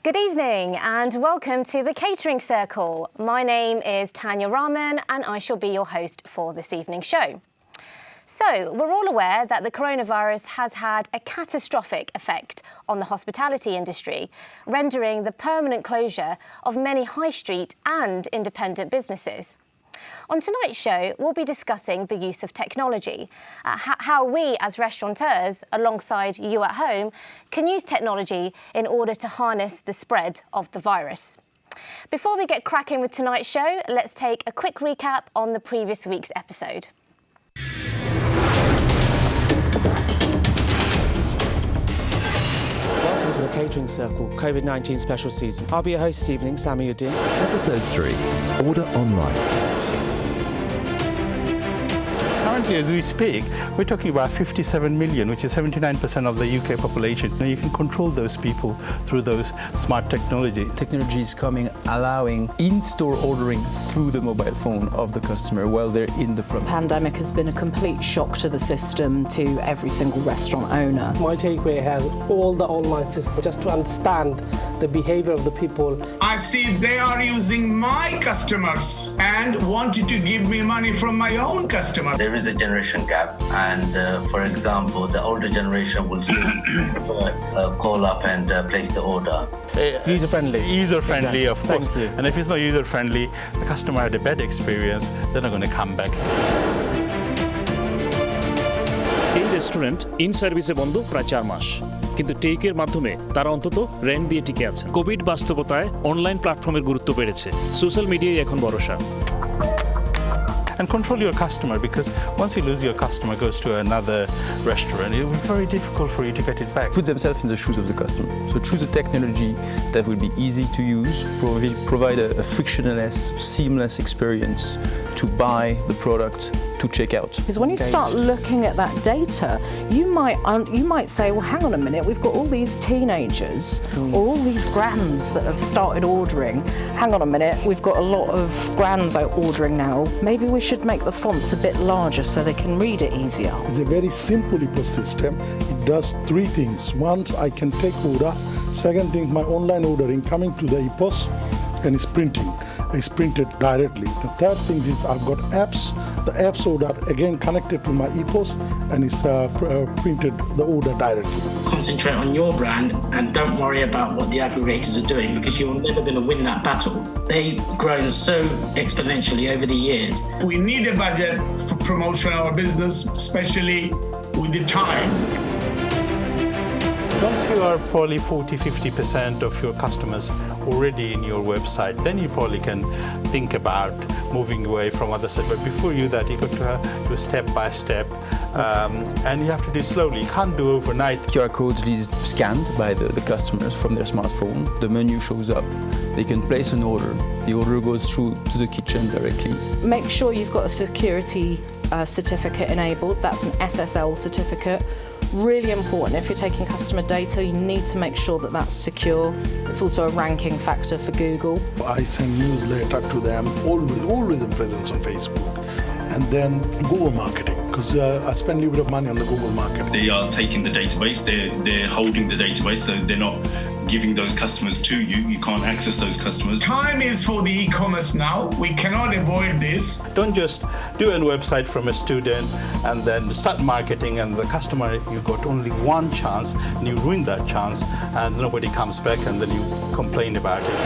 Good evening and welcome to the Catering Circle. My name is Tanya Rahman and I shall be your host for this evening's show. So, we're all aware that the coronavirus has had a catastrophic effect on the hospitality industry, rendering the permanent closure of many high street and independent businesses. On tonight's show, we'll be discussing the use of technology, how we as restaurateurs, alongside you at home, can use technology in order to harness the spread of the virus. Before we get cracking with tonight's show, let's take a quick recap on the previous week's episode. Welcome to the Catering Circle COVID-19 special season. I'll be your host this evening, Sami Uddin. Episode 3, Order Online. Currently, as we speak, we're talking about 57 million, which is 79% of the UK population. Now, you can control those people through those smart technology. Technology is coming, allowing in-store ordering through the mobile phone of the customer while they're in the pub. The pandemic has been a complete shock to the system, to every single restaurant owner. My takeaway has all the online system just to understand the behavior of the people. I see they are using my customers and wanted to give me money from my own customer. There is a generation gap, and for example, the older generation will still call up and place the order. User-friendly. User-friendly, exactly. Of course. Thank you. And if it's not user-friendly, the customer had a bad experience, they're not going to come back. এই restaurant in সার্ভিসে বন্ধ প্রায় 4 মাস, কিন্তু টেকের মাধ্যমে তারা অন্তত rent দিয়ে টিকে আছেন। কোভিড বাস্তবতায় অনলাইন প্ল্যাটফর্মের গুরুত্ব বেড়েছে। সোশ্যাল মিডিয়ায় এখন ভরসা। And control your customer, because once you lose your customer, goes to another restaurant, it will be very difficult for you to get it back. Put themselves in the shoes of the customer. So choose a technology that will be easy to use, provide a frictionless, seamless experience to buy the product, to check out. Because when you start looking at that data, you might say, well, hang on a minute, we've got all these teenagers or all these grands that have started ordering. Hang on a minute, we've got a lot of grands out ordering now. Maybe we should make the fonts a bit larger so they can read it easier. It's a very simple ecosystem. It does 3 things. Once I can take order. Second thing, my online ordering coming to the EPOS and it's printing. It's printed directly. The third thing is I've got apps. The apps order again connected to my EPOS and it's printed the order directly. Concentrate on your brand and don't worry about what the aggregators are doing, because you're never going to win that battle. They've grown so exponentially over the years. We need a budget for promotion of our business, especially with the time. Once you are probably 40-50% of your customers already in your website, then you probably can think about moving away from other sites. But before you that, you got to do step by step, and you have to do slowly. You can't do overnight. QR codes is scanned by the customers from their smartphone. The menu shows up. They can place an order. The order goes through to the kitchen directly. Make sure you've got a security certificate enabled. That's an SSL certificate. Really important. If you're taking customer data, you need to make sure that that's secure. It's also a ranking factor for Google. I send newsletter to them, always in presence on Facebook. And then Google marketing, because I spend a little bit of money on the Google marketing. They are taking the database, they're holding the database, so they're not giving those customers to you. You can't access those customers. Time is for the e-commerce now. We cannot avoid this. Don't just do a website from a student and then start marketing, and the customer, you got only one chance and you ruin that chance and nobody comes back and then you complain about it.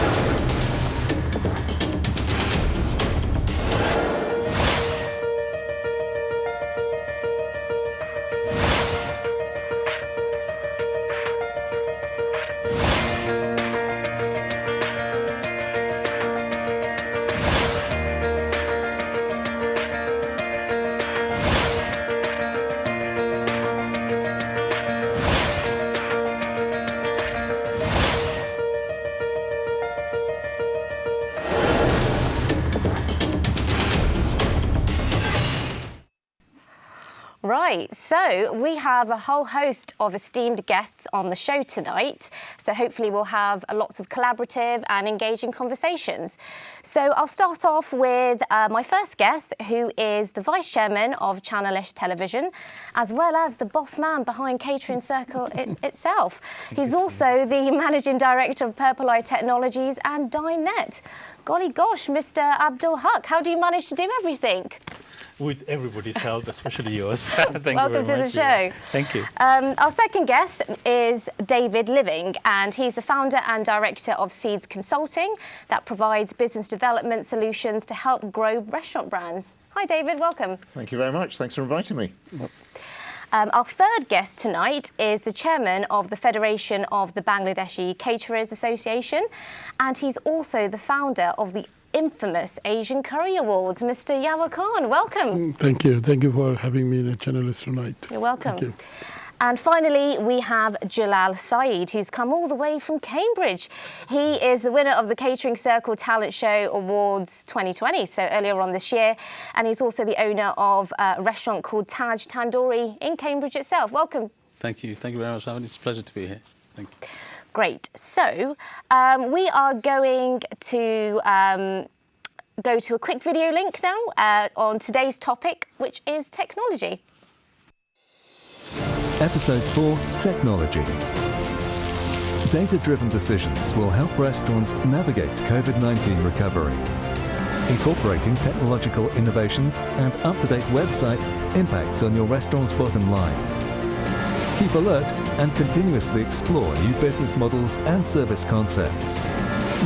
Right, so we have a whole host of esteemed guests on the show tonight. So hopefully we'll have lots of collaborative and engaging conversations. So I'll start off with my first guest, who is the Vice Chairman of Channelish Television, as well as the boss man behind Catering Circle itself. He's also the Managing Director of Purple Eye Technologies and DineNet. Golly gosh, Mr. Abdul Haq, how do you manage to do everything? With everybody's help, especially yours. Thank Welcome you very to much. the show. Thank you. Our second guest is David Living, and he's the founder and director of Seeds Consulting that provides business development solutions to help grow restaurant brands. Hi, David. Welcome. Thank you very much. Thanks for inviting me. Our third guest tonight is the chairman of the Federation of the Bangladeshi Caterers Association, and he's also the founder of the infamous Asian Curry Awards. Mr. Yawar Khan, welcome. Thank you. Thank you for having me in a Channelish tonight. You're welcome. Thank you. And finally, we have Jalal Saeed, who's come all the way from Cambridge. He is the winner of the Catering Circle Talent Show Awards 2020, so earlier on this year. And he's also the owner of a restaurant called Taj Tandoori in Cambridge itself. Welcome. Thank you. Thank you very much, Alan. It's a pleasure to be here. Thank you. Great. So we are going to go to a quick video link now on today's topic, which is technology. Episode 4, Technology. Data-driven decisions will help restaurants navigate COVID-19 recovery. Incorporating technological innovations and up-to-date website impacts on your restaurant's bottom line. Keep alert and continuously explore new business models and service concepts.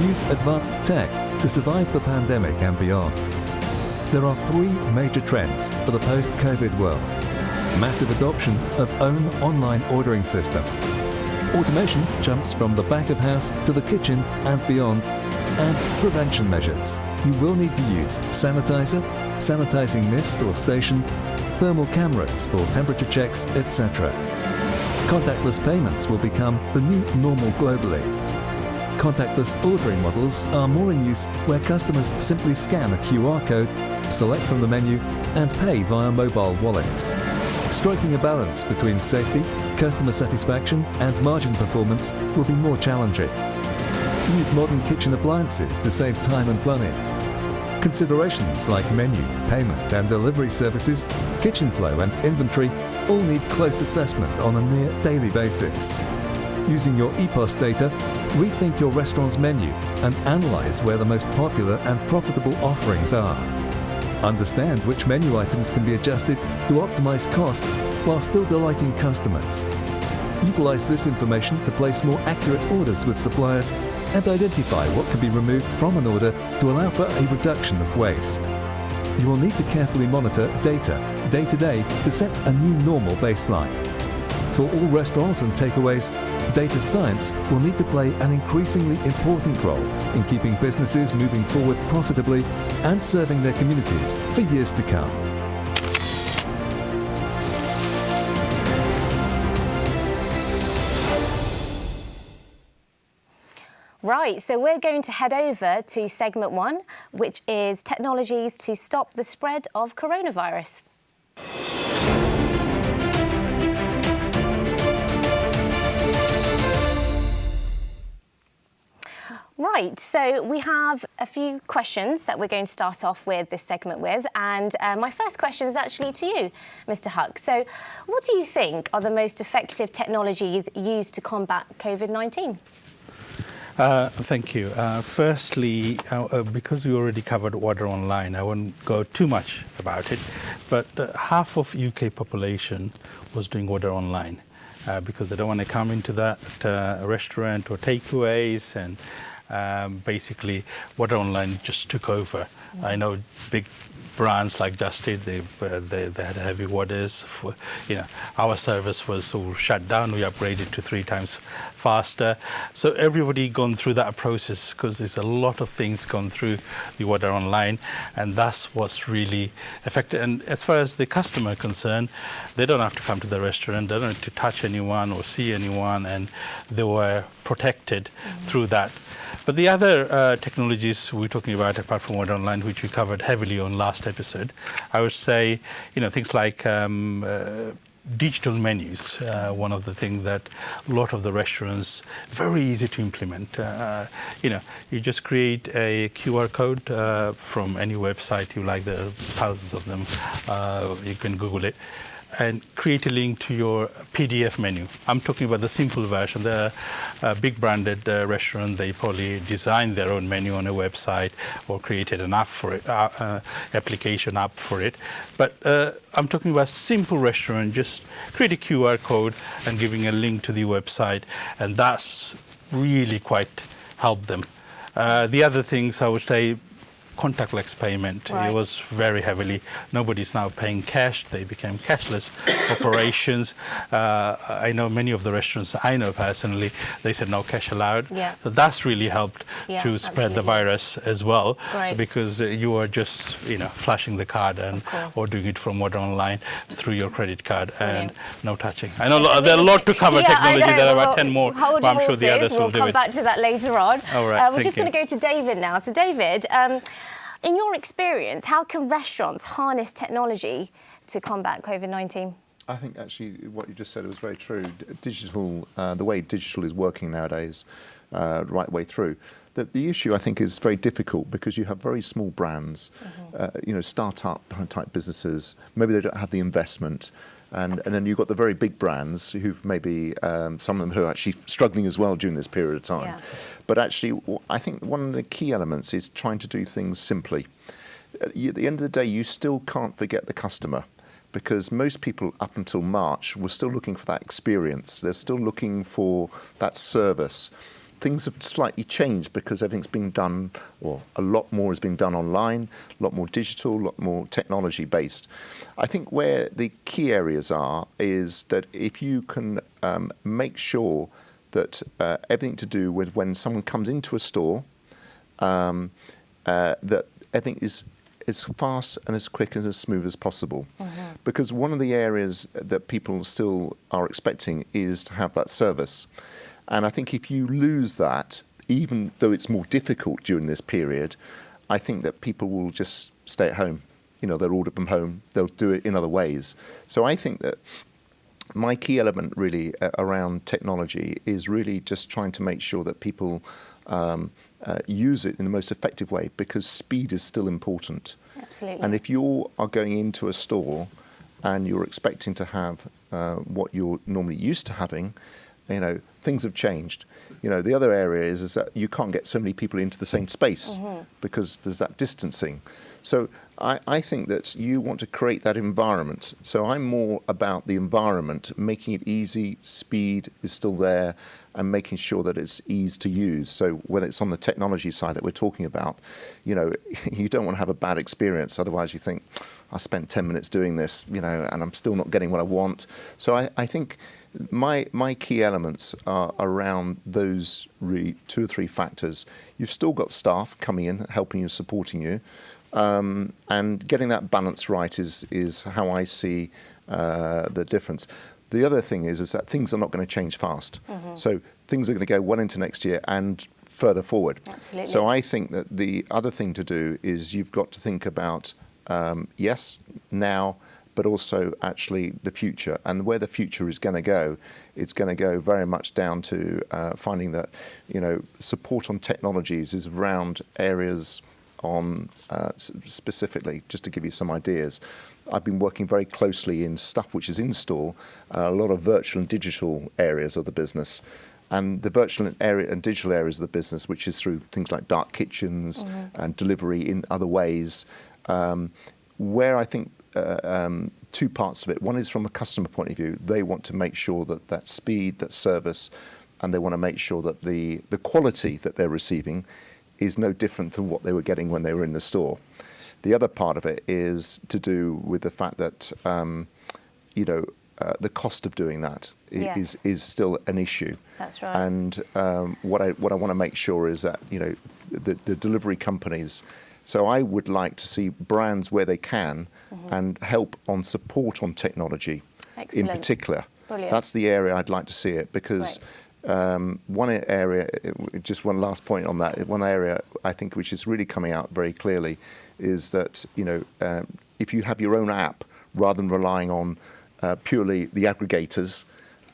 Use advanced tech to survive the pandemic and beyond. There are 3 major trends for the post-COVID world. Massive adoption of own online ordering system. Automation jumps from the back of house to the kitchen and beyond. And prevention measures. You will need to use sanitizer, sanitizing mist or station, thermal cameras for temperature checks, etc. Contactless payments will become the new normal globally. Contactless ordering models are more in use where customers simply scan a QR code, select from the menu, and pay via mobile wallet. Striking a balance between safety, customer satisfaction, and margin performance will be more challenging. Use modern kitchen appliances to save time and money. Considerations like menu, payment, and delivery services, kitchen flow, and inventory all need close assessment on a near daily basis. Using your EPOS data, rethink your restaurant's menu and analyze where the most popular and profitable offerings are. Understand which menu items can be adjusted to optimize costs while still delighting customers. Utilize this information to place more accurate orders with suppliers and identify what can be removed from an order to allow for a reduction of waste. You will need to carefully monitor data day to day to set a new normal baseline. For all restaurants and takeaways, data science will need to play an increasingly important role in keeping businesses moving forward profitably and serving their communities for years to come. Right, so we're going to head over to segment 1, which is technologies to stop the spread of coronavirus. Right, so we have a few questions that we're going to start off with this segment with, and my first question is actually to you, Mr. Haq. So what do you think are the most effective technologies used to combat COVID-19? Thank you. Firstly, because we already covered order online, I won't go too much about it, but half of UK population was doing order online because they don't want to come into that restaurant or takeaways, and basically order online just took over. I know big brands like Just Eat, they had heavy orders. For, our service was all shut down. We upgraded to 3 times faster. So everybody gone through that process because there's a lot of things gone through the order online, and that's what's really affected. And as far as the customer are concerned, they don't have to come to the restaurant. They don't have to touch anyone or see anyone, and they were protected through that. But the other technologies we're talking about, apart from Order Online, which we covered heavily on last episode, I would say, things like digital menus, one of the things that a lot of the restaurants, very easy to implement. You just create a QR code from any website you like, there are thousands of them, you can Google it, and create a link to your PDF menu. I'm talking about the simple version. The big branded restaurant, they probably designed their own menu on a website or created an app for it, application app for it. But I'm talking about simple restaurant, just create a QR code and giving a link to the website, and that's really quite helped them. The other things I would say, contactless payment. Right. It was very heavily. Nobody's now paying cash. They became cashless operations. I know many of the restaurants I know personally, they said no cash allowed. Yeah. So that's really helped to spread the virus as well. Great. Because you are just flashing the card and or doing it from Order Online through your credit card. Brilliant. And no touching. I know there are a lot to cover technology. There are about 10 more, but I'm sure the others will do it. We'll come back to that later on. All right, we're just going to go to David now. So David, in your experience, how can restaurants harness technology to combat COVID-19? I think actually what you just said was very true. Digital, the way digital is working nowadays, right way through. The issue I think is very difficult because you have very small brands, start-up type businesses. Maybe they don't have the investment. And then you've got the very big brands who've maybe, some of them who are actually struggling as well during this period of time. Yeah. But actually, I think one of the key elements is trying to do things simply. At the end of the day, you still can't forget the customer because most people up until March were still looking for that experience. They're still looking for that service. Things have slightly changed because everything's been done, or a lot more is being done online, a lot more digital, a lot more technology based. I think where the key areas are is that if you can make sure that everything to do with when someone comes into a store, that everything is as fast and as quick and as smooth as possible. Because one of the areas that people still are expecting is to have that service. And I think if you lose that, even though it's more difficult during this period, I think that people will just stay at home. They'll order from home, they'll do it in other ways. So I think that my key element really around technology is really just trying to make sure that people use it in the most effective way because speed is still important. Absolutely. And if you are going into a store and you're expecting to have what you're normally used to having, things have changed. The other area is that you can't get so many people into the same space because there's that distancing. So I think that you want to create that environment. So I'm more about the environment, making it easy, speed is still there, and making sure that it's easy to use. So whether it's on the technology side that we're talking about, you don't want to have a bad experience. Otherwise you think, I spent 10 minutes doing this, and I'm still not getting what I want. So I think my key elements are around those really 2 or 3 factors. You've still got staff coming in, helping you, supporting you. And getting that balance right is how I see the difference. The other thing is that things are not going to change fast. So things are going to go well into next year and further forward. Absolutely. So I think that the other thing to do is you've got to think about, yes, now, but also actually the future. And where the future is going to go, it's going to go very much down to finding that, support on technologies is around areas on specifically, just to give you some ideas. I've been working very closely in stuff which is in store, a lot of virtual and digital areas of the business. And the virtual area and digital areas of the business, which is through things like dark kitchens and delivery in other ways, where I think 2 parts of it. One is from a customer point of view. They want to make sure that that speed, that service, and they want to make sure that the quality that they're receiving is no different than what they were getting when they were in the store. The other part of it is to do with the fact that, the cost of doing that is still an issue. That's right. And what I want to make sure is that, the delivery companies, so I would like to see brands where they can and help on support on technology. Excellent. In particular. Brilliant. That's the area I'd like to see it because One area, just one last point on that, one area I think which is really coming out very clearly is that, if you have your own app rather than relying on purely the aggregators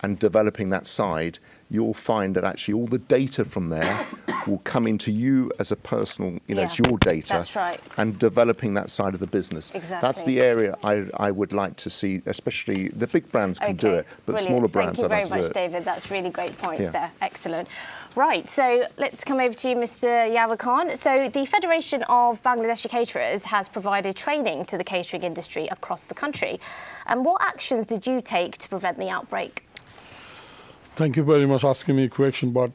and developing that side, you'll find that actually all the data from there will come into you as a personal, it's your data. That's right. And developing that side of the business. Exactly. That's the area I would like to see, especially the big brands can do it, but Brilliant. smaller brands Thank you I'd like very to do much, it. David. That's really great points Yeah. there. Excellent. Right, so let's come over to you, Mr. Yawar Khan. So the Federation of Bangladeshi Caterers has provided training to the catering industry across the country. And what actions did you take to prevent the outbreak? Thank you very much for asking me a question, but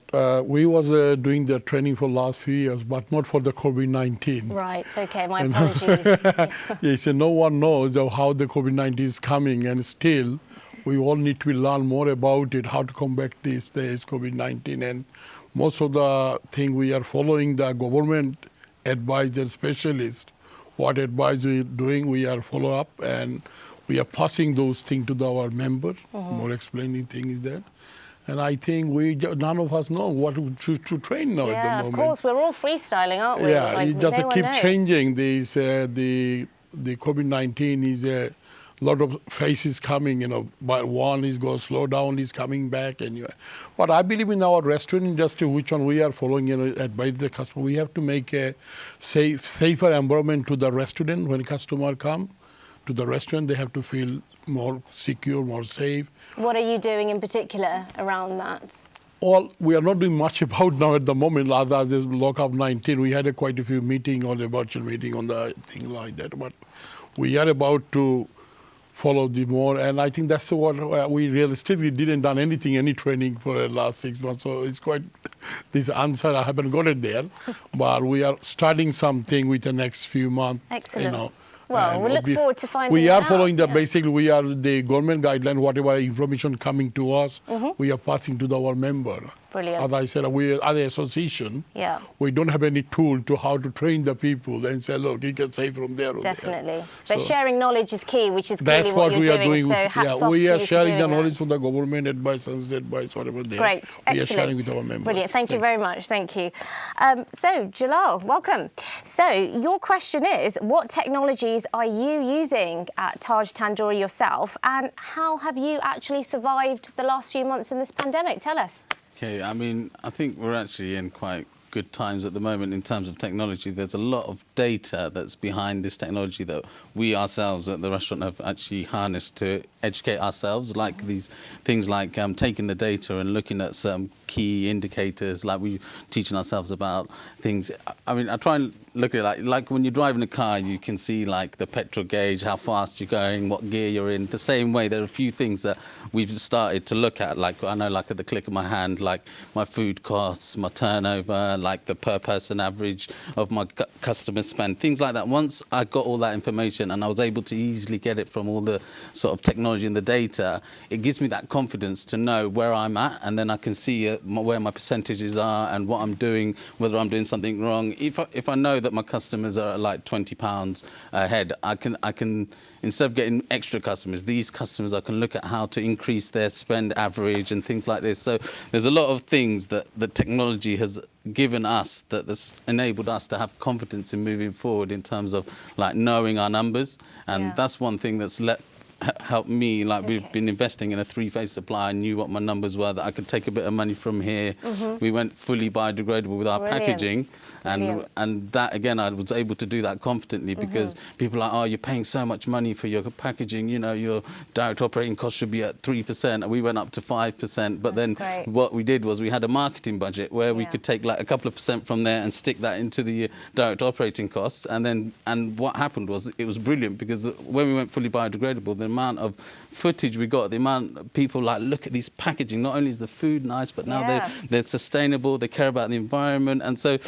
we was doing the training for last few years, but not for the COVID-19. Right, okay, my apologies. Yes, no one knows how the COVID-19 is coming, and still we all need to learn more about it, how to combat this COVID-19. And most of the thing we are following the government advice and specialists. What advice we are doing, we are follow up, and we are passing those things to our member. More explaining things there. And I think none of us know what to train now at the moment. Yeah, of course, we're all freestyling, aren't we? Yeah, Like, it just no one keep knows. changing. The COVID-19 is a lot of faces coming, but one is going to slow down, is coming back. But I believe in our restaurant industry, which one we are following, advise the customer, we have to make a safer environment to the restaurant. When customer come to the restaurant, they have to feel more secure, more safe. What are you doing in particular around that? Well, we are not doing much about now at the moment, other than lockup 19. We had quite a few meetings on the virtual meeting on the thing like that. But we are about to follow the more, and I think that's what we realistically didn't done any training for the last 6 months. So it's quite, this answer, I haven't got it there, but we are starting something with the next few months. Excellent. Well, we look forward to finding We out. are following basically, we are the government guideline, whatever information coming to us, we are passing to our member. Brilliant. As I said, we are the association. Yeah. We don't have any tool to how to train the people and say, look, you can say from there or Definitely. there. But sharing knowledge is key, which is That's clearly what you're we are doing. So hats off we to are you for sharing the doing knowledge that. from the government advice, advice, whatever they Great, We excellent. are sharing with our members. Brilliant, thank you very much, thank you. So, Jalal, welcome. So, your question is, what technologies are you using at Taj Tandoori yourself, and how have you actually survived the last few months in this pandemic? Tell us. Okay, I think we're actually in quite good times at the moment in terms of technology. There's a lot of data that's behind this technology that we ourselves at the restaurant have actually harnessed to educate ourselves, like these things like taking the data and looking at some key indicators, like we're teaching ourselves about things. I mean, I try and look at it like when you're driving a car, you can see like the petrol gauge, how fast you're going, what gear you're in. The same way, there are a few things that we've started to look at, like I know, like at the click of my hand, like my food costs, my turnover, like the per person average of my customer spend, things like that. Once I got all that information and I was able to easily get it from all the sort of technology and the data, it gives me that confidence to know where I'm at, and then I can see where my percentages are and what I'm doing, whether I'm doing something wrong. If I know that my customers are at like £20 ahead, I can instead of getting extra customers, these customers, I can look at how to increase their spend average and things like this. So there's a lot of things that the technology has given us that's enabled us to have confidence in moving forward in terms of like knowing our numbers, and that's one thing that's helped me. Like we've been investing in a 3-phase supply. I knew what my numbers were, that I could take a bit of money from here. We went fully biodegradable with our packaging, and that again, I was able to do that confidently because people are like, oh, you're paying so much money for your packaging, your direct operating cost should be at 3%, and we went up to 5%. But then what we did was we had a marketing budget where we could take like a couple of percent from there and stick that into the direct operating costs, and what happened was it was brilliant, because when we went fully biodegradable, the amount of footage we got, the amount of people like, look at this packaging, not only is the food nice, but now they're sustainable, they care about the environment. And so,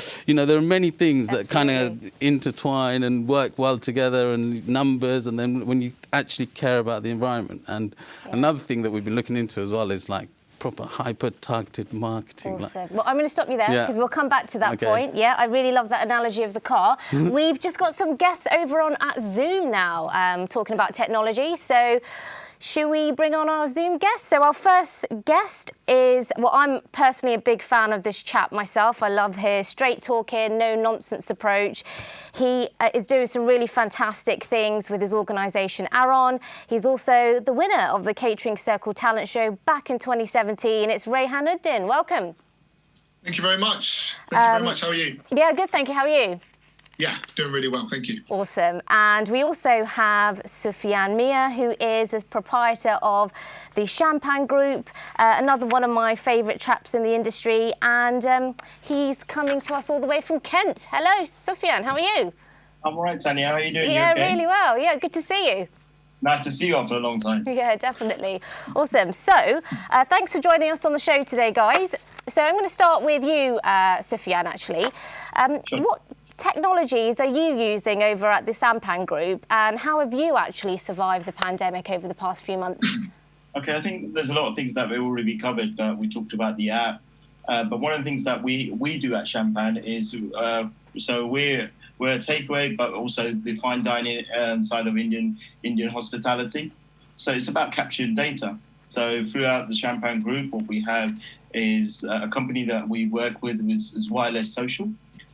there are many things that kind of intertwine and work well together, and numbers, and then when you actually care about the environment. And another thing that we've been looking into as well is like proper hyper-targeted marketing. Awesome. Well, I'm going to stop you there because we'll come back to that point. Yeah, I really love that analogy of the car. We've just got some guests over on at Zoom now talking about technology. So Should we bring on our Zoom guest? So our first guest is, well, I'm personally a big fan of this chap myself. I love his straight talking, no nonsense approach. He is doing some really fantastic things with his organisation Aron. He's also the winner of the Catering Circle talent show back in 2017. It's Rayhan Uddin. Welcome. Thank you very much. Thank you very much. How are you? Yeah, good, thank you. How are you? Yeah, doing really well, thank you. Awesome. And we also have Sufyan Mia, who is a proprietor of the Champagne Group, another one of my favourite chaps in the industry, and he's coming to us all the way from Kent. Hello, Sufyan, how are you? I'm all right, Tanya. How are you doing? Yeah, you okay? Really well. Yeah, good to see you. Nice to see you after a long time. Yeah, definitely. Awesome. So, thanks for joining us on the show today, guys. So I'm going to start with you, Sufyan, actually. Sure. What technologies are you using over at the Champagne Group, and how have you actually survived the pandemic over the past few months? Okay, I think there's a lot of things that we've already covered. We talked about the app, but one of the things that we do at Champagne is, so we're a takeaway, but also the fine dining side of Indian hospitality. So it's about capturing data. So throughout the Champagne Group, what we have is a company that we work with is Wireless Social.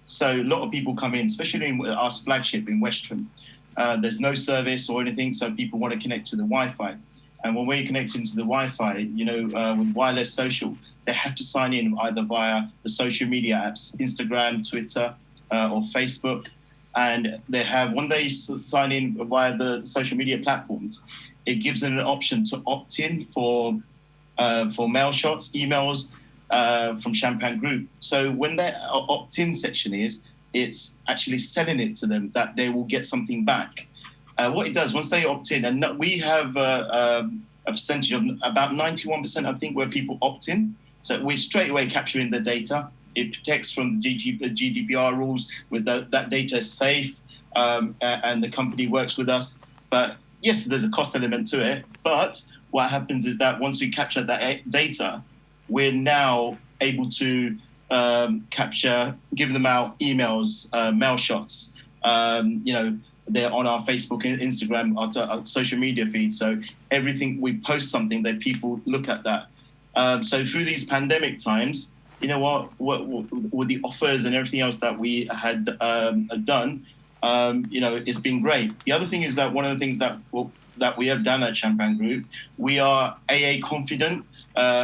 So a lot of people come in, especially in our flagship in Western. There's no service or anything, so people want to connect to the Wi-Fi. And when we're connecting to the Wi-Fi, with Wireless Social, they have to sign in either via the social media apps, Instagram, Twitter, or Facebook. And when they sign in via the social media platforms, it gives them an option to opt in for mail shots, emails, from Champagne Group. So when their opt-in section it's actually selling it to them that they will get something back. What it does, once they opt in, and we have a percentage of about 91%, I think, where people opt in. So we're straight away capturing the data. It protects from the GDPR rules with that data is safe, and the company works with us. But yes, there's a cost element to it. But what happens is that once we capture that data, we're now able to give them out emails, mail shots. They're on our Facebook and Instagram, our social media feed. So everything we post something that people look at that. So through these pandemic times, you know what with the offers and everything else that we had done, it's been great. The other thing is that one of the things that we have done at Champagne Group, we are AA confident.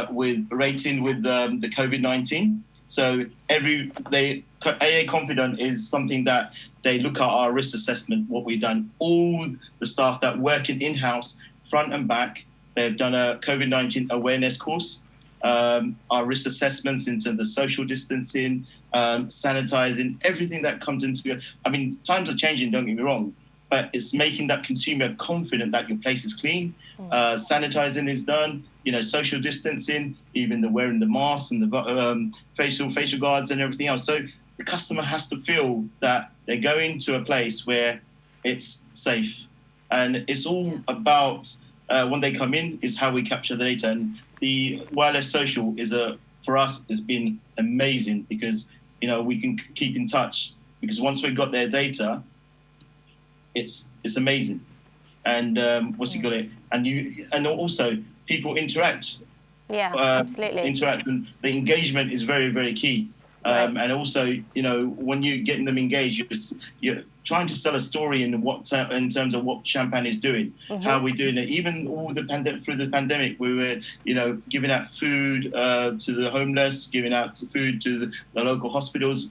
With rating with the COVID-19. So AA confident is something that they look at our risk assessment, what we've done. All the staff that work in-house, front and back, they've done a COVID-19 awareness course. Our risk assessments into the social distancing, sanitizing, everything that comes into it. I mean, times are changing, don't get me wrong, but it's making that consumer confident that your place is clean. Sanitizing is done. Social distancing, even the wearing the masks and the facial guards and everything else. So the customer has to feel that they're going to a place where it's safe. And it's all about, when they come in, is how we capture the data. And the Wireless Social for us, has been amazing because, we can keep in touch. Because once we've got their data, it's amazing. And and also, people interact. Yeah, absolutely. Interact, and the engagement is very, very key. Right. And also, when you're getting them engaged, you're trying to sell a story in terms of what Champagne is doing, how we're doing it. Even through the pandemic, we were, giving out food to the homeless, giving out food to the local hospitals.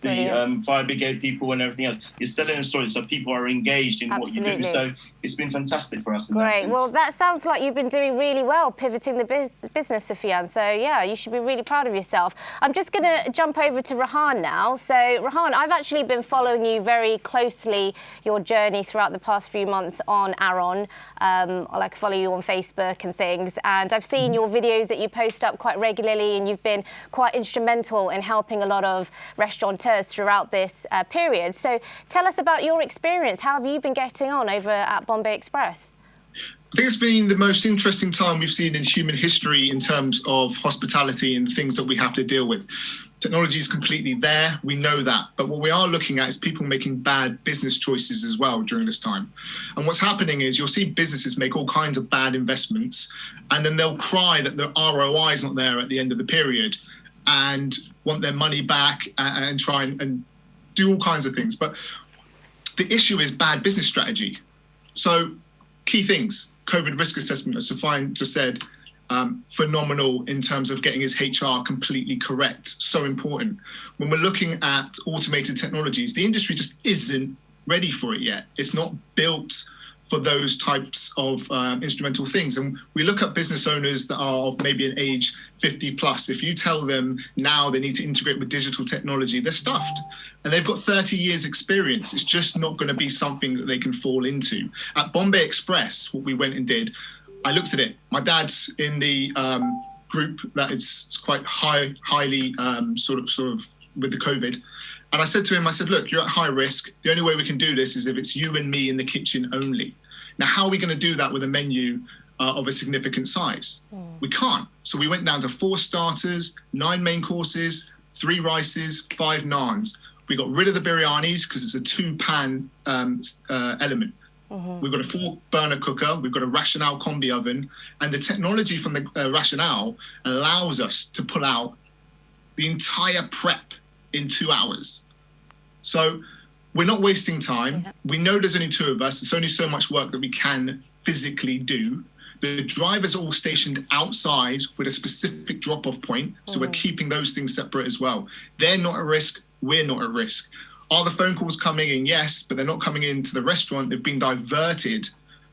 The fire brigade people and everything else. You're selling a story, so people are engaged in what you do. So it's been fantastic for us. Great. Well, that sounds like you've been doing really well, pivoting the business, Sufyan. So yeah, you should be really proud of yourself. I'm just going to jump over to Rayhan now. So Rayhan, I've actually been following you very closely, your journey throughout the past few months on Aron. I follow you on Facebook and things, and I've seen your videos that you post up quite regularly, and you've been quite instrumental in helping a lot of restaurateurs throughout this period. So tell us about your experience. How have you been getting on over at Bombay Express? I think it's been the most interesting time we've seen in human history in terms of hospitality and things that we have to deal with. Technology is completely there. We know that. But what we are looking at is people making bad business choices as well during this time. And what's happening is you'll see businesses make all kinds of bad investments, and then they'll cry that the ROI is not there at the end of the period and want their money back and try and do all kinds of things. But the issue is bad business strategy. So key things, COVID risk assessment, as Sufyan just said, phenomenal in terms of getting his HR completely correct. So important. When we're looking at automated technologies, the industry just isn't ready for it yet. It's not built for those types of instrumental things. And we look at business owners that are of maybe an age 50 plus. If you tell them now they need to integrate with digital technology, they're stuffed. And they've got 30 years experience. It's just not going to be something that they can fall into. At Bombay Express, what we went and did, I looked at it. My dad's in the group that is quite highly sort of with the COVID. And I said to him, I said, look, you're at high risk. The only way we can do this is if it's you and me in the kitchen only. Now, how are we going to do that with a menu of a significant size? We can't. So we went down to 4 starters, 9 main courses, 3 rices, 5 naans. We got rid of the biryanis because it's a 2-pan element. We've got a 4-burner cooker. We've got a Rationale combi oven. And the technology from the Rationale allows us to pull out the entire prep in 2 hours. So we're not wasting time. We know there's only 2 of us. It's only so much work that we can physically do. The drivers are all stationed outside with a specific drop-off point. So we're keeping those things separate as well. They're not at risk. We're not at risk. Are the phone calls coming in? Yes, but they're not coming into the restaurant. They've been diverted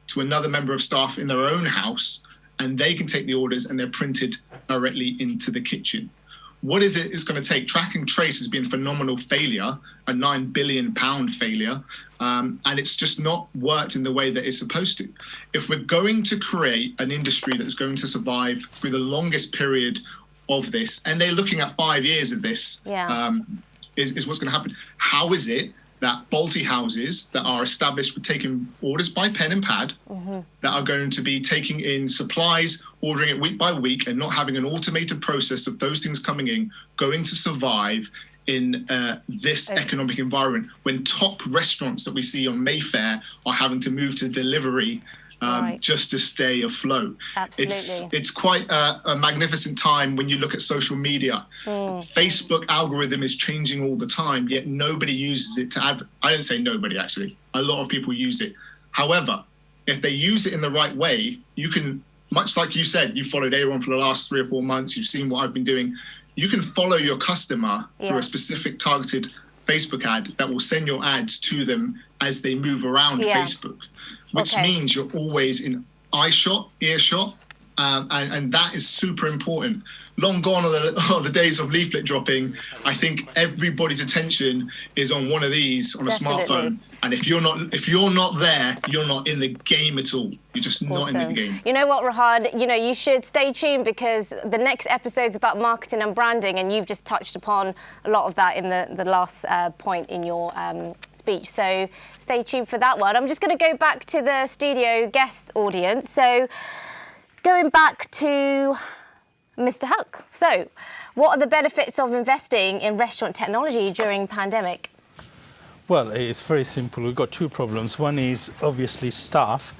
to another member of staff in their own house, and they can take the orders and they're printed directly into the kitchen. What is it it's going to take? Track and trace has been a phenomenal failure, a £9 billion failure, and it's just not worked in the way that it's supposed to. If we're going to create an industry that's going to survive through the longest period of this, and they're looking at 5 years of this, is what's going to happen. How is it that Balti houses that are established with taking orders by pen and pad, that are going to be taking in supplies, ordering it week by week, and not having an automated process of those things coming in, going to survive in this economic environment when top restaurants that we see on Mayfair are having to move to delivery just to stay afloat? Absolutely. It's quite a magnificent time when you look at social media. Facebook algorithm is changing all the time, yet nobody uses it to add. I don't say nobody, actually. A lot of people use it. However, if they use it in the right way, you can, much like you said, you followed everyone for the last 3 or 4 months, you've seen what I've been doing. You can follow your customer through a specific targeted Facebook ad that will send your ads to them as they move around Facebook, which means you're always in eye shot, earshot, and that is super important. Long gone are the days of leaflet dropping. I think everybody's attention is on one of these on a smartphone. And if you're not there, you're not in the game at all. You're just not in the game. You know what, Rahad? You know, you should stay tuned because the next episode's about marketing and branding, and you've just touched upon a lot of that in the last point in your speech. So stay tuned for that one. I'm just going to go back to the studio guest audience. So going back to Mr. Huck. So what are the benefits of investing in restaurant technology during pandemic? Well, it's very simple. We've got 2 problems. One is obviously staff.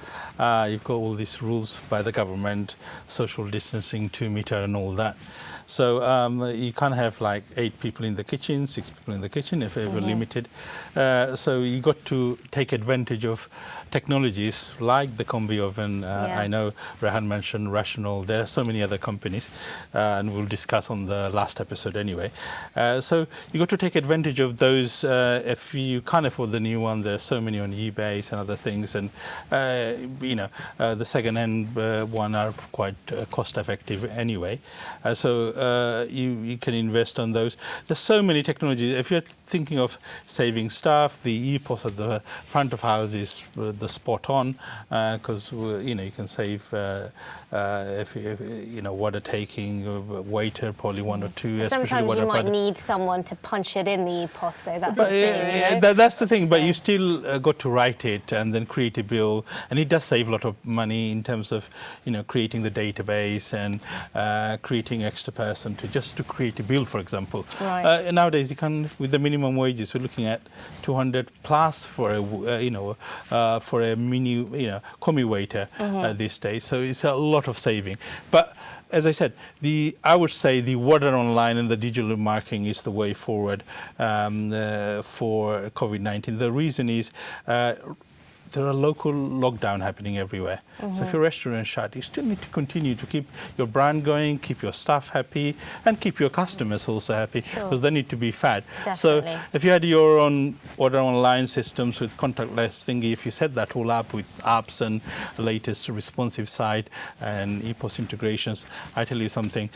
You've got all these rules by the government, social distancing, 2 meter and all that. So you can't have like 8 people in the kitchen, 6 people in the kitchen if ever limited. So you got to take advantage of technologies like the combi oven. I know Rehan mentioned Rationale. There are so many other companies, and we'll discuss on the last episode anyway. So you got to take advantage of those. If you can't afford the new one, there are so many on eBay and other things, and the second-hand one are quite cost-effective anyway. So you can invest on those. There's so many technologies. If you're thinking of saving staff, the EPOS at the front of house is the spot on because you can save if water taking, waiter probably 1 or 2. Sometimes you might need someone to punch it in the EPOS, so that's the thing. that's the thing, but you still got to write it and then create a bill, and it does save a lot of money in terms of, creating the database and creating extra person to create a bill, for example. Right. Nowadays, you can, with the minimum wages, we're looking at 200 plus for a mini, commis waiter these days. So it's a lot of saving. But as I said, I would say the word online and the digital marketing is the way forward for COVID-19. The reason is there are local lockdown happening everywhere. So if your restaurant is shut, you still need to continue to keep your brand going, keep your staff happy, and keep your customers also happy, because they need to be fed. Definitely. So if you had your own order online systems with contactless thingy, if you set that all up with apps and the latest responsive site and EPOS integrations, I tell you something,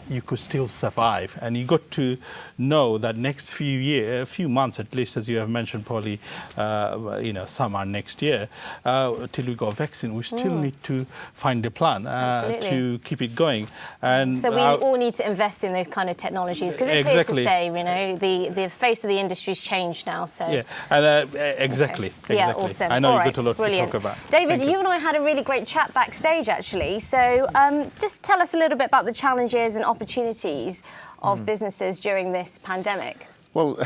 you could still survive. And you got to know that next few months at least, as you have mentioned, Polly, summer next year, till we got a vaccine, we still need to find a plan to keep it going. And so we all need to invest in those kind of technologies, because it's here to stay. The face of the industry's changed now. So yeah, and exactly. Yeah, awesome. I know all you've got a lot to talk about. David, you and I had a really great chat backstage, actually. So just tell us a little bit about the challenges and opportunities of businesses during this pandemic. Well,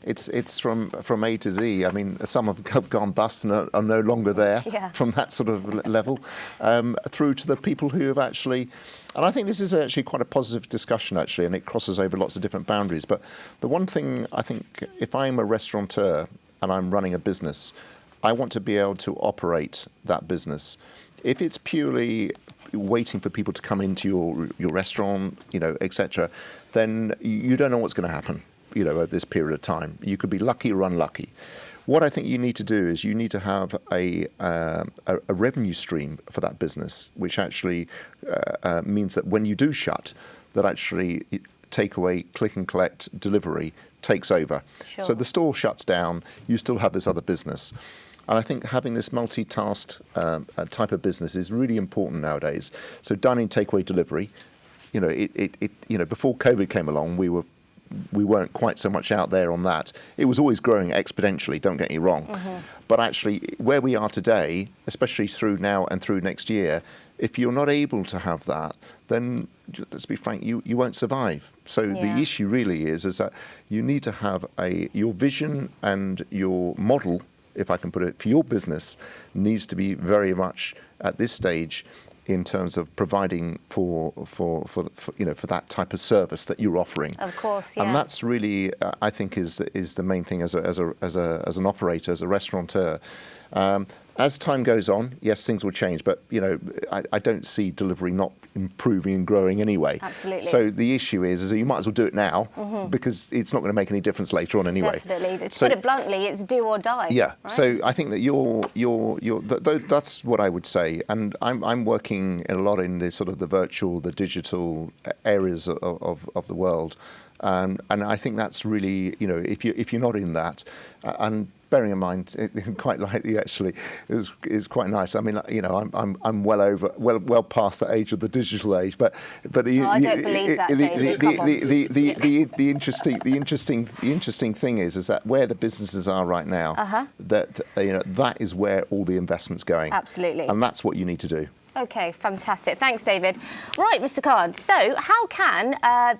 it's from A to Z. I mean, some have gone bust and are no longer there from that sort of level, through to the people who have actually. And I think this is actually quite a positive discussion, actually, and it crosses over lots of different boundaries. But the one thing I think, if I'm a restaurateur and I'm running a business, I want to be able to operate that business. If it's purely waiting for people to come into your restaurant, etc., then you don't know what's going to happen. At this period of time, you could be lucky or unlucky. What I think you need to do is you need to have a revenue stream for that business, which actually means that when you do shut, that actually takeaway, click and collect, delivery takes over. Sure. So the store shuts down, you still have this other business. And I think having this multitask type of business is really important nowadays. So dining, takeaway, delivery, before COVID came along, we weren't quite so much out there on that. It was always growing exponentially, don't get me wrong. But actually, where we are today, especially through now and through next year, if you're not able to have that, then let's be frank, you won't survive. So the issue really is that you need to have your vision and your model, if I can put it, for your business needs to be very much at this stage in terms of providing for that type of service that you're offering. Of course, yeah. And that's really, I think, is the main thing as an operator, as a restaurateur. As time goes on, yes, things will change, but I don't see delivery not improving and growing anyway. Absolutely. So the issue is that you might as well do it now because it's not going to make any difference later on anyway. Definitely. To put it bluntly, it's do or die. Yeah. Right? So I think that that's what I would say, and I'm working a lot in the sort of the virtual, the digital areas of the world, and I think that's really if you're not in that, and bearing in mind, quite lightly actually, is quite nice. I mean, I'm well past the age of the digital age, but I don't believe that, David. the interesting thing is that where the businesses are right now, that is where all the investment's going. Absolutely. And that's what you need to do. Okay, fantastic. Thanks, David. Right, Mr. Khan. So, how can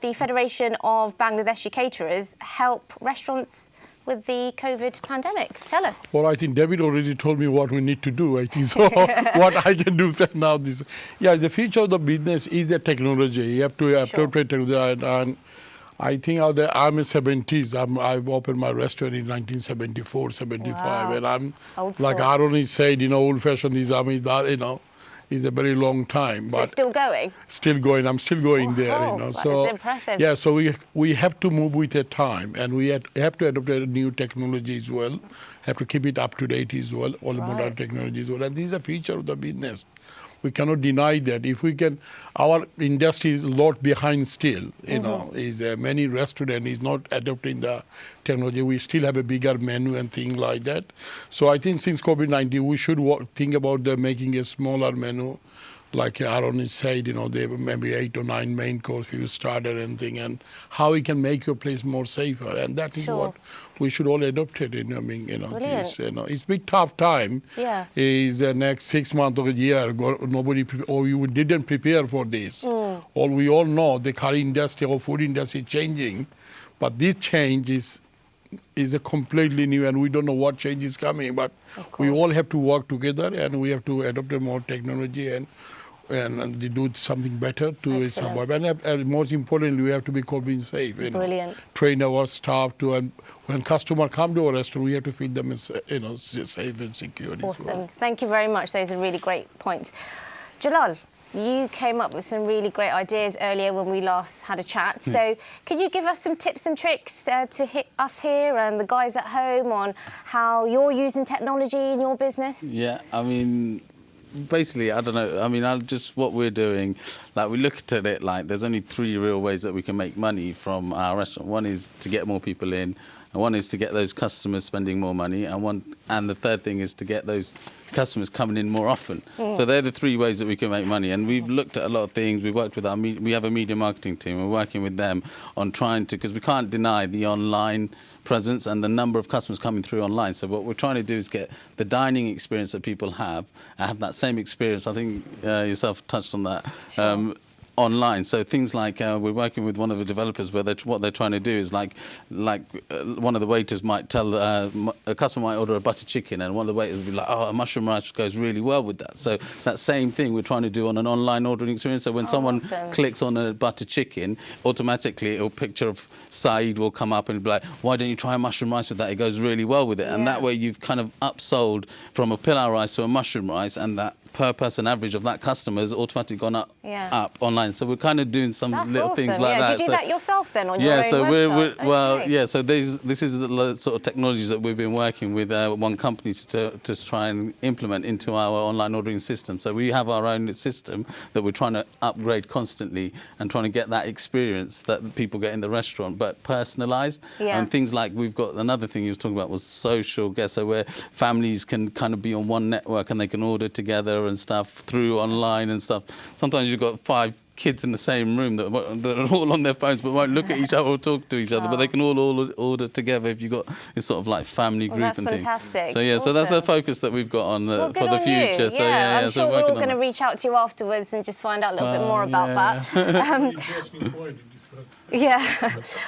the Federation of Bangladeshi Caterers help restaurants with the COVID pandemic? Tell us. Well, I think David already told me what we need to do. I think so. What I can do now, the future of the business is the technology. You have to appropriate technology. And I think I'm in the 70s. I've opened my restaurant in 1974, 75, wow. And I'm like Aaron said, old-fashioned is is a very long time. But it's still going? Still going. I'm still going there. So that's impressive. Yeah, so we have to move with the time, and we have to adopt a new technology as well. Have to keep it up to date as well, all the modern technology as well. And this is a feature of the business. We cannot deny that. If we can, our industry is a lot behind still. Many restaurant is not adopting the technology. We still have a bigger menu and things like that. So I think since COVID-19, we should think about making a smaller menu like Aaron said, there were maybe 8 or 9 main course you started and thing, and how we can make your place more safer, and that is what we should all adopt it. It's a big tough time. Yeah. Is the next 6 months or a year, nobody or you didn't prepare for this. All we all know the curry industry or food industry is changing, but this change is a completely new, and we don't know what change is coming. But we all have to work together, and we have to adopt more technology and do something better to survive. And most importantly, we have to be COVID safe. Brilliant. Train our staff to, and when customers come to our restaurant, we have to feed them safe and secure. Awesome. Thank you very much. Those are really great points. Jalal, you came up with some really great ideas earlier when we last had a chat. So can you give us some tips and tricks to hit us here and the guys at home on how you're using technology in your business? Yeah, I mean, basically, I don't know. I mean, what we're doing, like we looked at it like there's only 3 real ways that we can make money from our restaurant. One is to get more people in, and one is to get those customers spending more money, and the third thing is to get those customers coming in more often. So they're the 3 ways that we can make money. And we've looked at a lot of things. We've worked with we have a media marketing team. We're working with them on trying to, because we can't deny the online presence and the number of customers coming through online. So what we're trying to do is get the dining experience that people have that same experience. I think yourself touched on that. Online, so things like we're working with one of the developers where what they're trying to do is like one of the waiters might tell a customer might order a butter chicken, and one of the waiters will be like, oh, a mushroom rice goes really well with that. So that same thing we're trying to do on an online ordering experience. So when someone clicks on a butter chicken, automatically a picture of Saeed will come up and be like, why don't you try a mushroom rice with that? It goes really well with it. And that way you've kind of upsold from a pilau rice to a mushroom rice, and that per person average of that customer has automatically gone up online. So we're kind of doing some little things like that. Do you do that yourself then on your own website? So this is the sort of technologies that we've been working with one company to try and implement into our online ordering system. So we have our own system that we're trying to upgrade constantly and trying to get that experience that people get in the restaurant, but personalised. And things like we've got another thing you was talking about was social guests, so where families can kind of be on one network and they can order together and stuff through online and stuff. Sometimes you've got 5 kids in the same room that are all on their phones but won't look at each other or talk to each other, but they can all order together if you've got this sort of like family group and thing. Fantastic. So so that's a focus that we've got on for the future. So I'm sure we're all going to reach out to you afterwards and just find out a little bit more about that.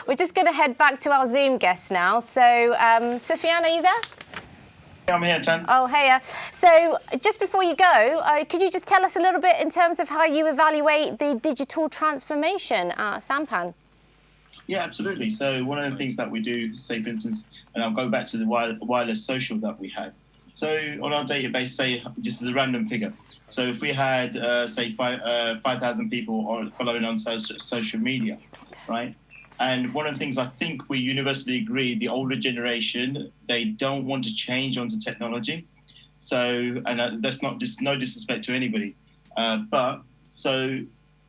We're just going to head back to our Zoom guests now. So Sufyan, are you there? I'm here, Tan. Oh, hey. So just before you go, could you just tell us a little bit in terms of how you evaluate the digital transformation at Sampan? Yeah, absolutely. So one of the things that we do, say, for instance, and I'll go back to the wireless social that we had. So on our database, say, just as a random figure. So if we had, say, 5,000 people following on social media, right? And one of the things I think we universally agree, the older generation, they don't want to change onto technology. So, and that's no disrespect to anybody. But so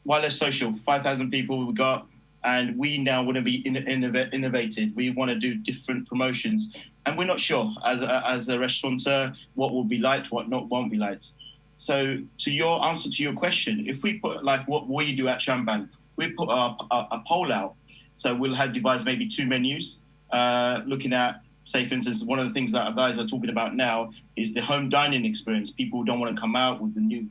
wireless social, 5,000 people we got, and we now want to be innovative. We want to do different promotions. And we're not sure as a restaurateur what will be liked, what won't be liked. So to your answer to your question, if we put like what we do at Champagne, we put a poll out. So we'll have devised maybe 2 menus, looking at, say, for instance, one of the things that our guys are talking about now is the home dining experience. People don't want to come out with the new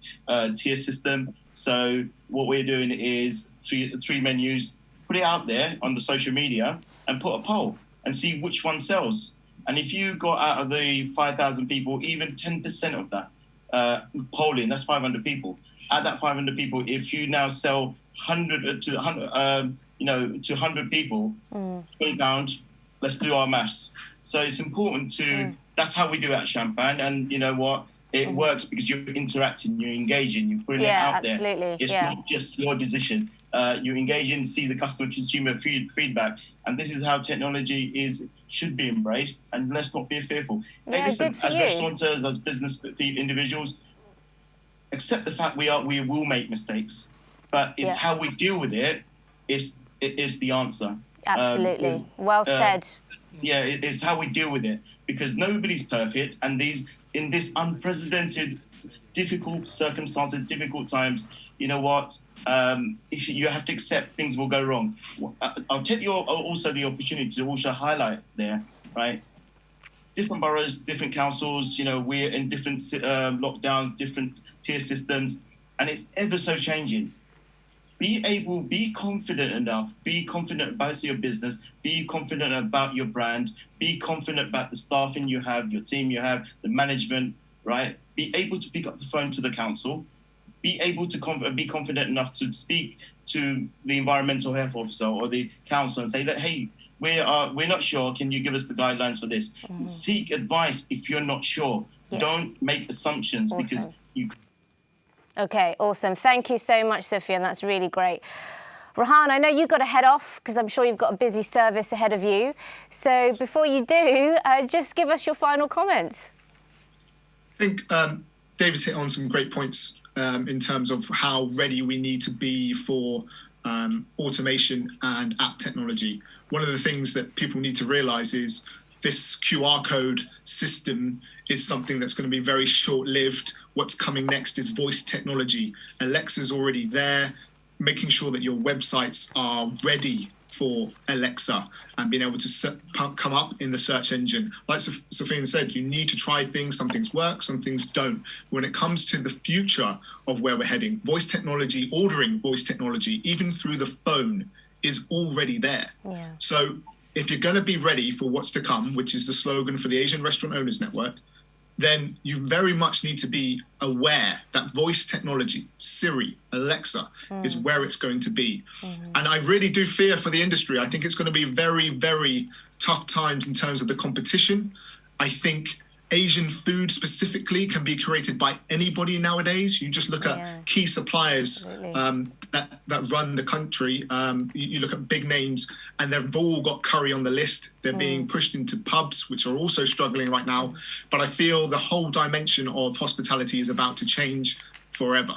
tier system. So what we're doing is three menus, put it out there on the social media and put a poll and see which one sells. And if you got out of the 5,000 people, even 10% of that polling, that's 500 people. At that 500 people, if you now sell 100 to 100 people, £20, let's do our maths. So it's important to, that's how we do it at Champagne. And you know what? It works because you're interacting, you're engaging, you're putting it out there. It's not just your decision. You engage in, see the consumer feedback. And this is how technology should be embraced. And let's not be fearful. Hey, listen, as restaurateurs, as business individuals, accept the fact we will make mistakes. But it's how we deal with it is the answer. Absolutely. Well said. It is how we deal with it, because nobody's perfect, and in this unprecedented difficult circumstances, difficult times, you know what? You have to accept things will go wrong. I'll take also the opportunity to also highlight there, right? Different boroughs, different councils, you know, we're in different lockdowns, different tier systems, and it's ever so changing. Be confident enough, be confident about your business, be confident about your brand, be confident about the staffing you have, your team you have, the management, right? Be able to pick up the phone to the council, be able to be confident enough to speak to the environmental health officer or the council and say that, hey, we're not sure, can you give us the guidelines for this? Seek advice if you're not sure. Don't make assumptions because you... Okay, awesome. Thank you so much, Sophia, and that's really great. Rehan, I know you've got to head off because I'm sure you've got a busy service ahead of you. So before you do, just give us your final comments. I think David's hit on some great points in terms of how ready we need to be for automation and app technology. One of the things that people need to realize is this QR code system is something that's going to be very short-lived. What's coming next is voice technology. Alexa's already there, making sure that your websites are ready for Alexa and being able to come up in the search engine. Like Sophia said, you need to try things. Some things work, some things don't. When it comes to the future of where we're heading, voice technology, ordering voice technology, even through the phone, is already there. Yeah. So if you're going to be ready for what's to come, which is the slogan for the Asian Restaurant Owners Network, then you very much need to be aware that voice technology, Siri, Alexa, is where it's going to be. And I really do fear for the industry. I think it's going to be very, very tough times in terms of the competition. I think Asian food specifically can be created by anybody nowadays. You just look at key suppliers that run the country. You look at big names and they've all got curry on the list. They're being pushed into pubs, which are also struggling right now. But I feel the whole dimension of hospitality is about to change forever.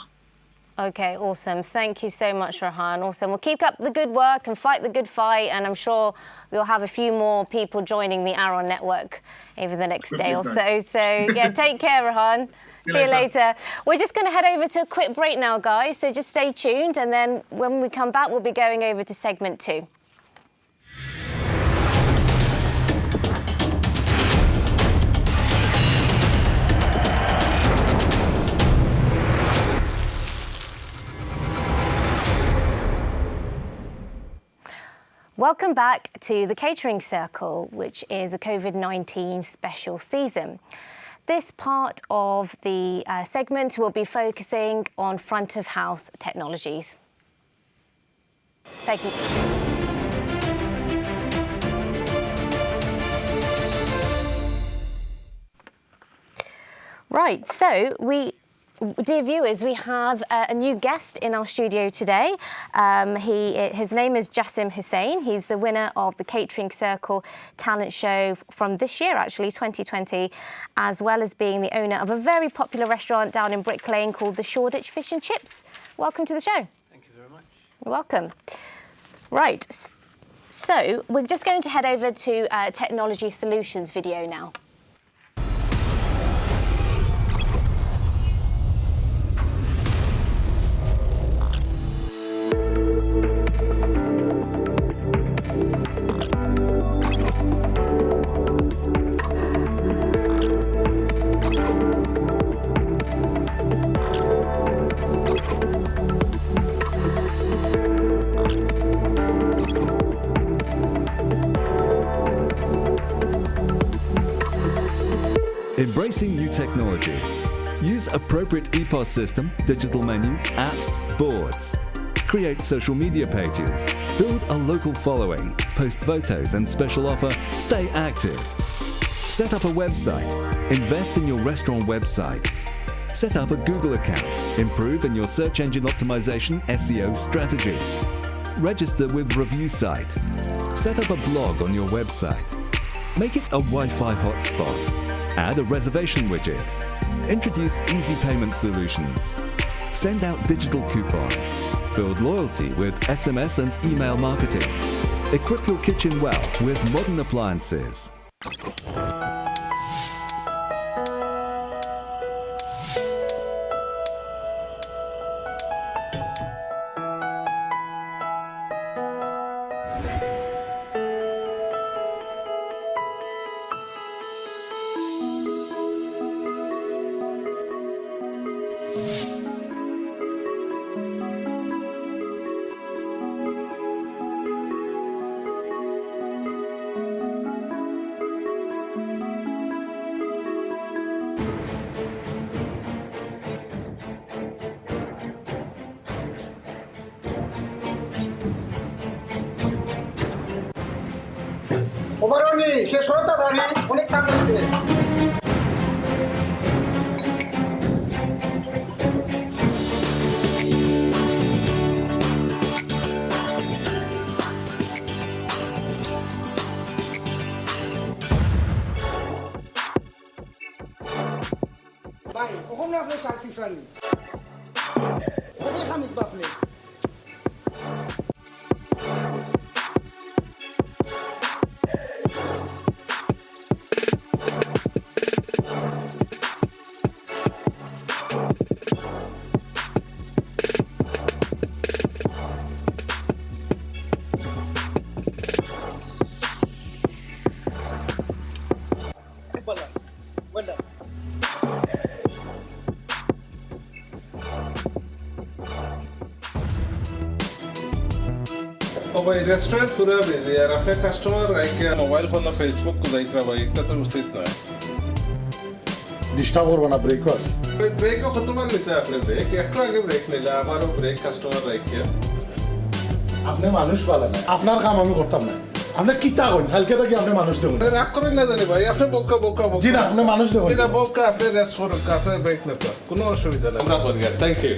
Okay, awesome. Thank you so much, Rehan. Awesome. We'll keep up the good work and fight the good fight, and I'm sure we'll have a few more people joining the Aaron Network over the next day or so. So, yeah, take care, Rehan. See you later. We're just going to head over to a quick break now, guys, so just stay tuned, and then when we come back, we'll be going over to segment 2. Welcome back to the Catering Circle, which is a COVID-19 special season. This part of the segment will be focusing on front of house technologies. Right, so dear viewers, we have a new guest in our studio today. His name is Jassim Hussain. He's the winner of the Catering Circle talent show from this year, actually, 2020, as well as being the owner of a very popular restaurant down in Brick Lane called the Shoreditch Fish and Chips. Welcome to the show. Thank you very much. You're welcome. Right, so we're just going to head over to Technology Solutions video now. Embracing new technologies. Use appropriate EPOS system, digital menu, apps, boards. Create social media pages. Build a local following. Post photos and special offer. Stay active. Set up a website. Invest in your restaurant website. Set up a Google account. Improve in your search engine optimization SEO strategy. Register with Review Site. Set up a blog on your website. Make it a Wi-Fi hotspot. Add a reservation widget. Introduce easy payment solutions. Send out digital coupons. Build loyalty with SMS and email marketing. Equip your kitchen well with modern appliances. ওভারনি শেষ করো তাড়াতাড়ি অনেক কাম হয়েছে ভাই কখন আপনি সাক্ষী প্রাণী কবে হামিদ আপনি भाई रेस्टोरेंट पूरा बिजी यार अपने कस्टमर रह के मोबाइल फोन ना फेसबुक को देख रहा भाई इतना तो उचित ना है डिस्टर्ब करबो ना ब्रेकफास्ट भाई ब्रेक को खत्म कर लेते हैं अपने ब्रेक একটু আগে ব্রেক নিলে আমারও ব্রেক কাস্টমার রাখকে আপনি মানুষ ভালো না আপনার কাম আমি করতাম না আপনি কিতা করেন কালকে থেকে আপনি মানুষ দেবেন রাগ করেন না জানি ভাই আপনি বক্কা জি না আপনি মানুষ দেবেন জি না বক্কা আপনি রেস্ট করুন কাছে ব্রেক নেবেন কোনো অসুবিধা নেই আমরা বলগা thank you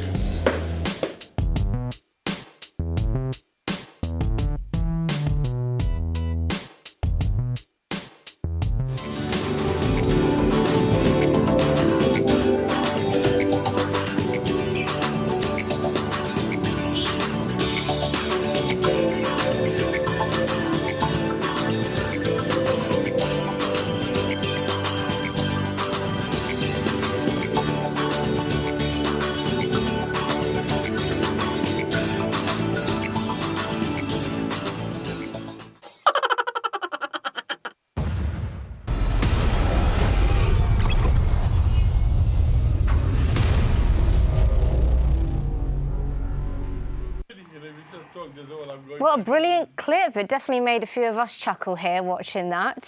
What a brilliant clip. It definitely made a few of us chuckle here watching that.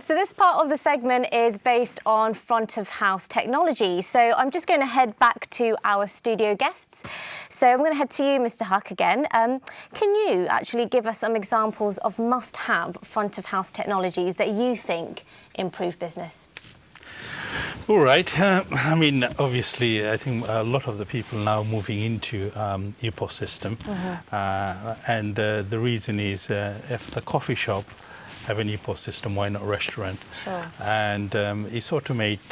So this part of the segment is based on front of house technology. So I'm just going to head back to our studio guests. So I'm going to head to you, Mr. Huck, again. Can you actually give us some examples of must-have front of house technologies that you think improve business? All right. I mean, obviously, I think a lot of the people now moving into EPOS system, and the reason is if the coffee shop have an EPOS system, why not restaurant? Sure. And it's automate,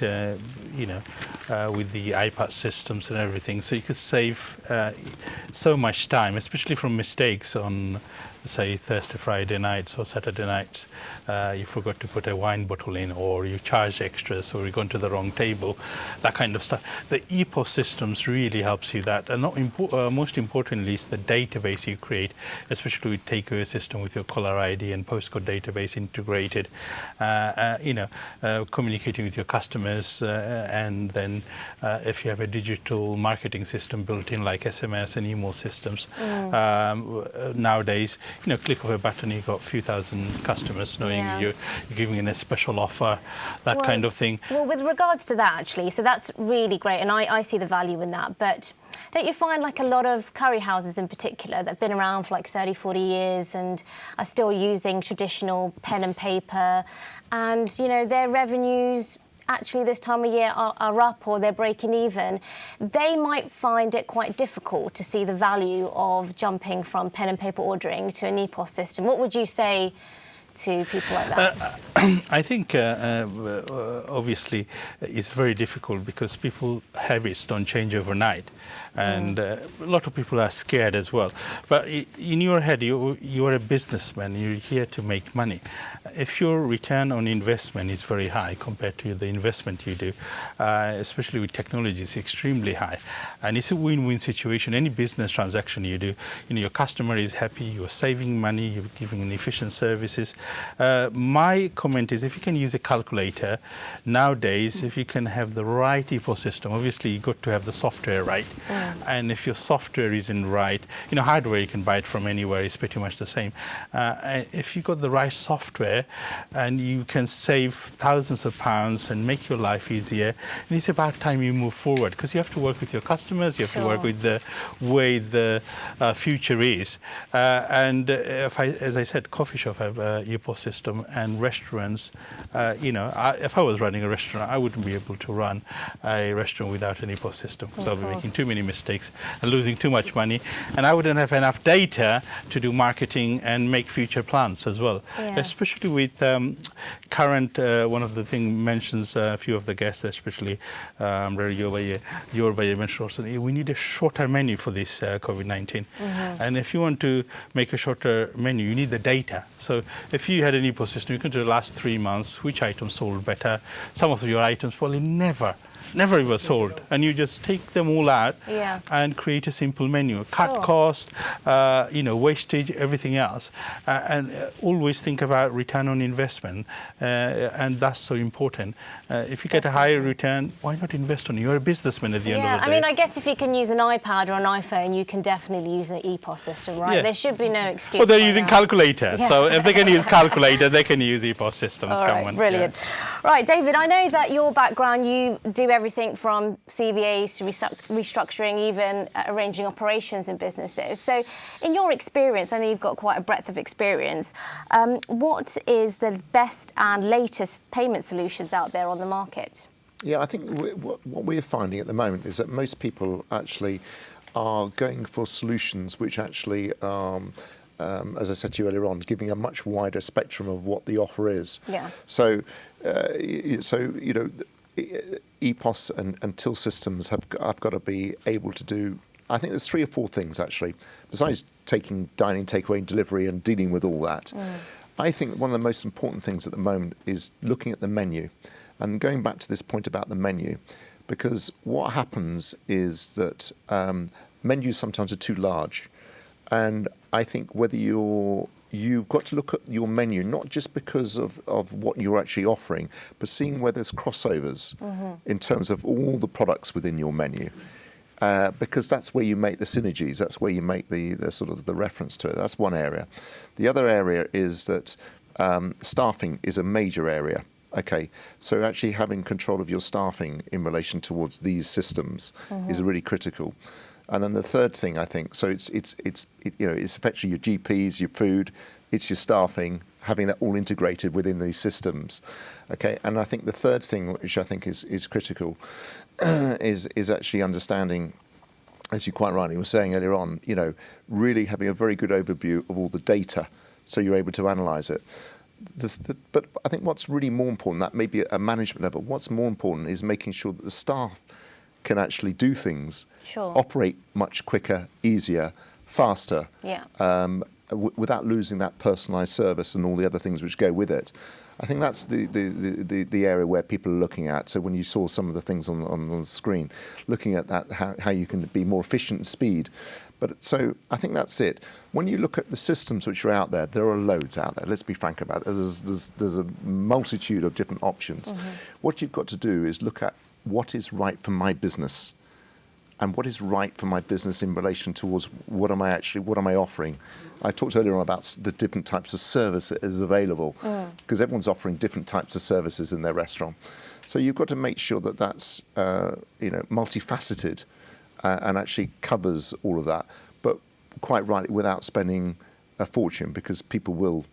with the iPad systems and everything, so you could save so much time, especially from mistakes on, say, Thursday, Friday nights or Saturday nights. You forgot to put a wine bottle in, or you charge extras, or you've gone to the wrong table, that kind of stuff. The EPOS systems really helps you that, and most importantly is the database you create, especially with takeaway system with your caller ID and postcode database integrated. Communicating with your customers, and then if you have a digital marketing system built in like SMS and email systems, nowadays. Click of a button, you've got a few thousand customers knowing you're giving in a special offer, that kind of thing. Well, with regards to that, actually, so that's really great, and I see the value in that. But don't you find like a lot of curry houses in particular that have been around for like 30, 40 years and are still using traditional pen and paper, and, their revenues actually this time of year are up or they're breaking even, they might find it quite difficult to see the value of jumping from pen and paper ordering to an EPOS system. What would you say to people like that? I think obviously it's very difficult because people's habits don't change overnight, and a lot of people are scared as well. But in your head, you are a businessman, you're here to make money. If your return on investment is very high compared to the investment you do, especially with technology, it's extremely high, and it's a win-win situation. Any business transaction you do, your customer is happy, you're saving money, you're giving efficient services. My comment is if you can use a calculator, nowadays, if you can have the right ecosystem, obviously you've got to have the software right. And if your software isn't right, hardware you can buy it from anywhere, it's pretty much the same. If you've got the right software and you can save thousands of pounds and make your life easier, and it's about time you move forward, because you have to work with your customers, you have to work with the way the future is. And as I said, coffee shop have an ecosystem, and restaurants, if I was running a restaurant, I wouldn't be able to run a restaurant without an ecosystem, because I'll be making too many mistakes and losing too much money, and I wouldn't have enough data to do marketing and make future plans as well. Especially with current, one of the things mentions a few of the guests, especially Yorba mentioned also, we need a shorter menu for this COVID-19. And if you want to make a shorter menu, you need the data. So if you had an ecosystem, you can do the last 3 months, which items sold better. Some of your items probably never ever sold, and you just take them all out and create a simple menu, cut cost, wastage, everything else, and always think about return on investment, and that's so important. If you get a higher return, why not invest on it? You're a businessman at the end of the day. I mean, I guess if you can use an iPad or an iPhone, you can definitely use an EPOS system, right? There should be no excuse. Well, they're using calculator, so if they can use calculator, they can use EPOS systems. All right, brilliant. Right, David, I know that your background, you do everything from CVAs to restructuring, even arranging operations in businesses. So in your experience, I know you've got quite a breadth of experience, what is the best and latest payment solutions out there on the market? Yeah, I think what we're finding at the moment is that most people actually are going for solutions which actually as I said to you earlier on, giving a much wider spectrum of what the offer is. So EPOS and till systems have got to be able to do, I think there's 3 or 4 things actually, besides taking dining, takeaway and delivery and dealing with all that. I think one of the most important things at the moment is looking at the menu, and going back to this point about the menu, because what happens is that menus sometimes are too large, and I think whether you've got to look at your menu, not just because of what you're actually offering, but seeing where there's crossovers in terms of all the products within your menu. Because that's where you make the synergies, that's where you make the sort of the reference to it. That's one area. The other area is that staffing is a major area. Okay, so actually having control of your staffing in relation towards these systems is really critical. And then the third thing, I think, so it's effectively your GPs, your food, it's your staffing, having that all integrated within these systems. Okay, and I think the third thing, which I think is critical, is actually understanding, as you quite rightly were saying earlier on, really having a very good overview of all the data, so you're able to analyse it. But I think what's really more important, that may be at a management level, what's more important is making sure that the staff can actually do things, operate much quicker, easier, faster, without losing that personalised service and all the other things which go with it. I think that's the area where people are looking at. So when you saw some of the things on the screen, looking at that, how you can be more efficient and speed. But so I think that's it. When you look at the systems which are out there, there are loads out there. Let's be frank about it. There's a multitude of different options. What you've got to do is look at what is right for my business, and what is right for my business in relation towards what am I offering. I talked earlier on about the different types of service that is available, because everyone's offering different types of services in their restaurant. So you've got to make sure that that's multifaceted and actually covers all of that, but quite rightly without spending a fortune, because people will.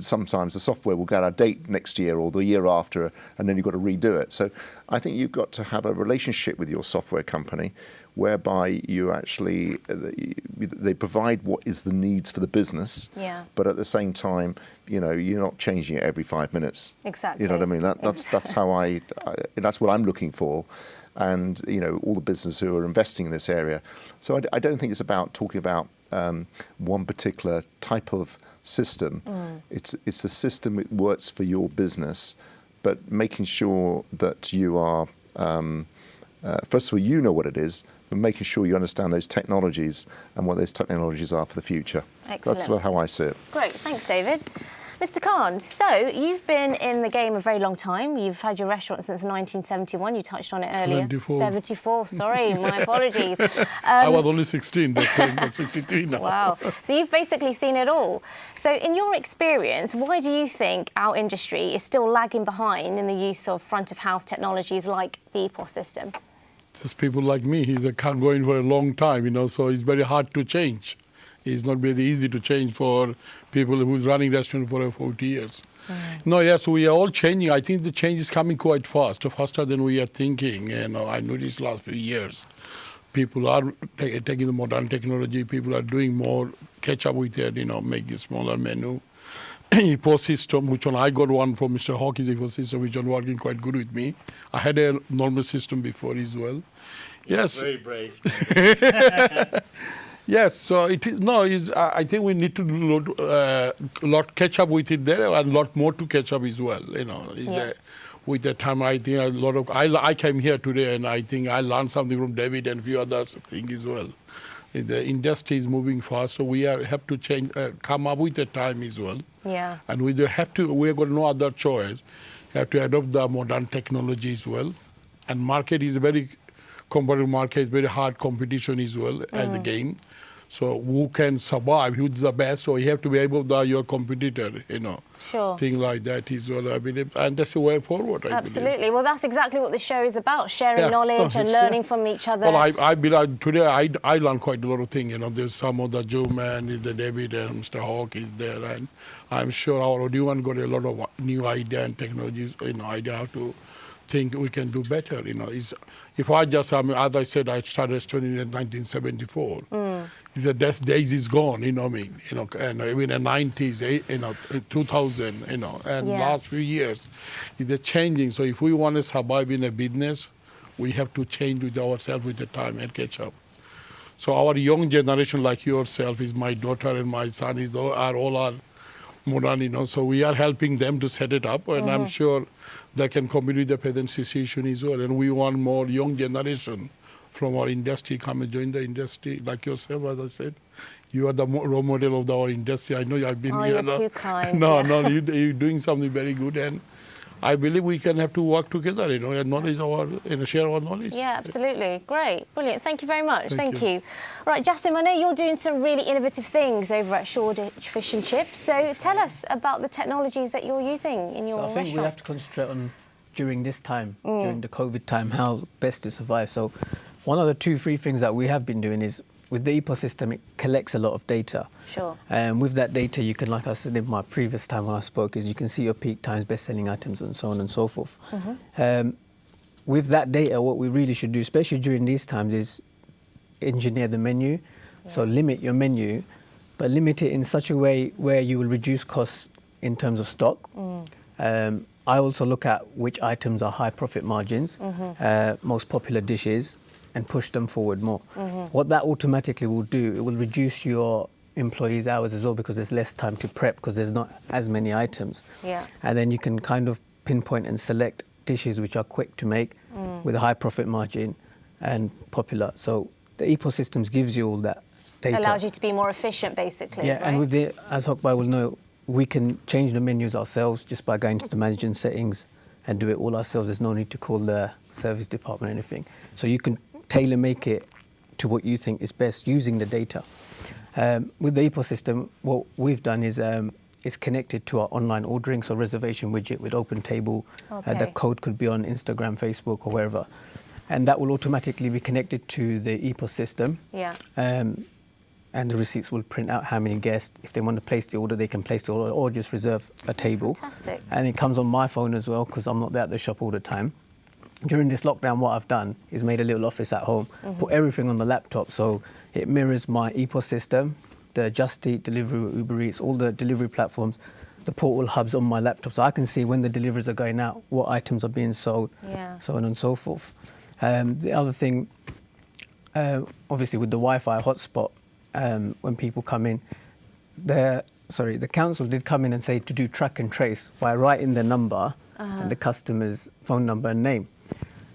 Sometimes the software will get out of date next year or the year after, and then you've got to redo it. So I think you've got to have a relationship with your software company whereby you actually, they provide what is the needs for the business, but at the same time, you're not changing it every 5 minutes. Exactly. You know what I mean? That's how that's what I'm looking for. And, all the businesses who are investing in this area. So I don't think it's about talking about one particular type of system. It's a system that works for your business, but making sure that you are, first of all, you know what it is, but making sure you understand those technologies and what those technologies are for the future. Excellent. That's how I see it. Great, thanks, David. Mr. Khan, so you've been in the game a very long time. You've had your restaurant since 1971. You touched on it earlier. 74, sorry, my apologies. I was only 16 that time, but 63 now. Wow. So you've basically seen it all. So in your experience, why do you think our industry is still lagging behind in the use of front of house technologies like the EPOS system? Just people like me, he's going for a long time, so it's very hard to change. It's not very easy to change for people who's running restaurant for 40 years. No, yes, we are all changing. I think the change is coming quite fast, faster than we are thinking. I noticed last few years, people are taking the modern technology. People are doing more, catch up with it, make a smaller menu. EPOS system, which one I got one from Mr. Hawkins EPOS system, which one working quite good with me. I had a normal system before as well. Yes. Very brave. Yes, so it is. No, I think we need to do lot catch up with it there, and a lot more to catch up as well. With the time, I think a lot of. I came here today, and I think I learned something from David and a few other things as well. The industry is moving fast, so we have to change, come up with the time as well. Yeah. And we have to. We have got no other choice. We have to adopt the modern technology as well, and market is very competitive market, very hard competition as well as the game. So who can survive? Who's the best? So you have to be able to your competitor, Sure. Things like that is all I believe, and that's the way forward. Absolutely. I believe. Well, that's exactly what the show is about: sharing knowledge and learning from each other. Well, I believe today I learned quite a lot of things. There's some of the Joe man, the David and Mr. Hawk is there, and I'm sure our audience got a lot of new idea and technologies, idea how to think we can do better. If I just, as I said, I started restaurant in 1974. The best days is gone, and even in the 90s, 2000, and last few years, it's changing. So if we want to survive in a business, we have to change with ourselves with the time and catch up. So our young generation, like yourself, is my daughter and my son, are all modern, so we are helping them to set it up, and I'm sure they can compete with the present situation as well. And we want more young generation from our industry come and join the industry, like yourself, as I said. You are the role model of our industry. I know I've been here. You're too kind. No, you're doing something very good, and I believe we can have to work together, and knowledge share our knowledge. Yeah, absolutely. Great. Brilliant. Thank you very much. Thank you. you. Right, Jassim, I know you're doing some really innovative things over at Shoreditch Fish and Chips. So tell us about the technologies that you're using in your restaurant. I think we have to concentrate on, during this time, during the COVID time, how best to survive. So one of the 2-3 things that we have been doing is, with the EPOS system, it collects a lot of data. Sure. And with that data, you can, like I said in my previous time when I spoke, is you can see your peak times, best-selling items, and so on and so forth. With that data, what we really should do, especially during these times, is engineer the menu. So limit your menu, but limit it in such a way where you will reduce costs in terms of stock. I also look at which items are high profit margins, most popular dishes, and push them forward more. What that automatically will do, it will reduce your employees' hours as well, because there's less time to prep because there's not as many items. And then you can kind of pinpoint and select dishes which are quick to make with a high profit margin and popular. So the EPOS systems gives you all that data. Allows you to be more efficient, basically. Yeah, right? and with the, as Hokbai will know, we can change the menus ourselves just by going to the management settings and do it all ourselves. There's no need to call the service department or anything. So you can tailor make it to what you think is best using the data. With the EPOS system, what we've done is it's connected to our online ordering, so reservation widget with open table. The code could be on Instagram, Facebook, or wherever. And that will automatically be connected to the EPOS system. And the receipts will print out how many guests. If they want to place the order, they can place the order or just reserve a table. Fantastic. And it comes on my phone as well, because I'm not there at the shop all the time. During this lockdown, what I've done is made a little office at home, put everything on the laptop, so it mirrors my EPOS system, the Just Eat, Deliveroo, Uber Eats, all the delivery platforms, the portal hubs on my laptop, so I can see when the deliveries are going out, what items are being sold, so on and so forth. The other thing, obviously with the Wi-Fi hotspot, when people come in, the council did come in and say to do track and trace by writing the number and the customer's phone number and name.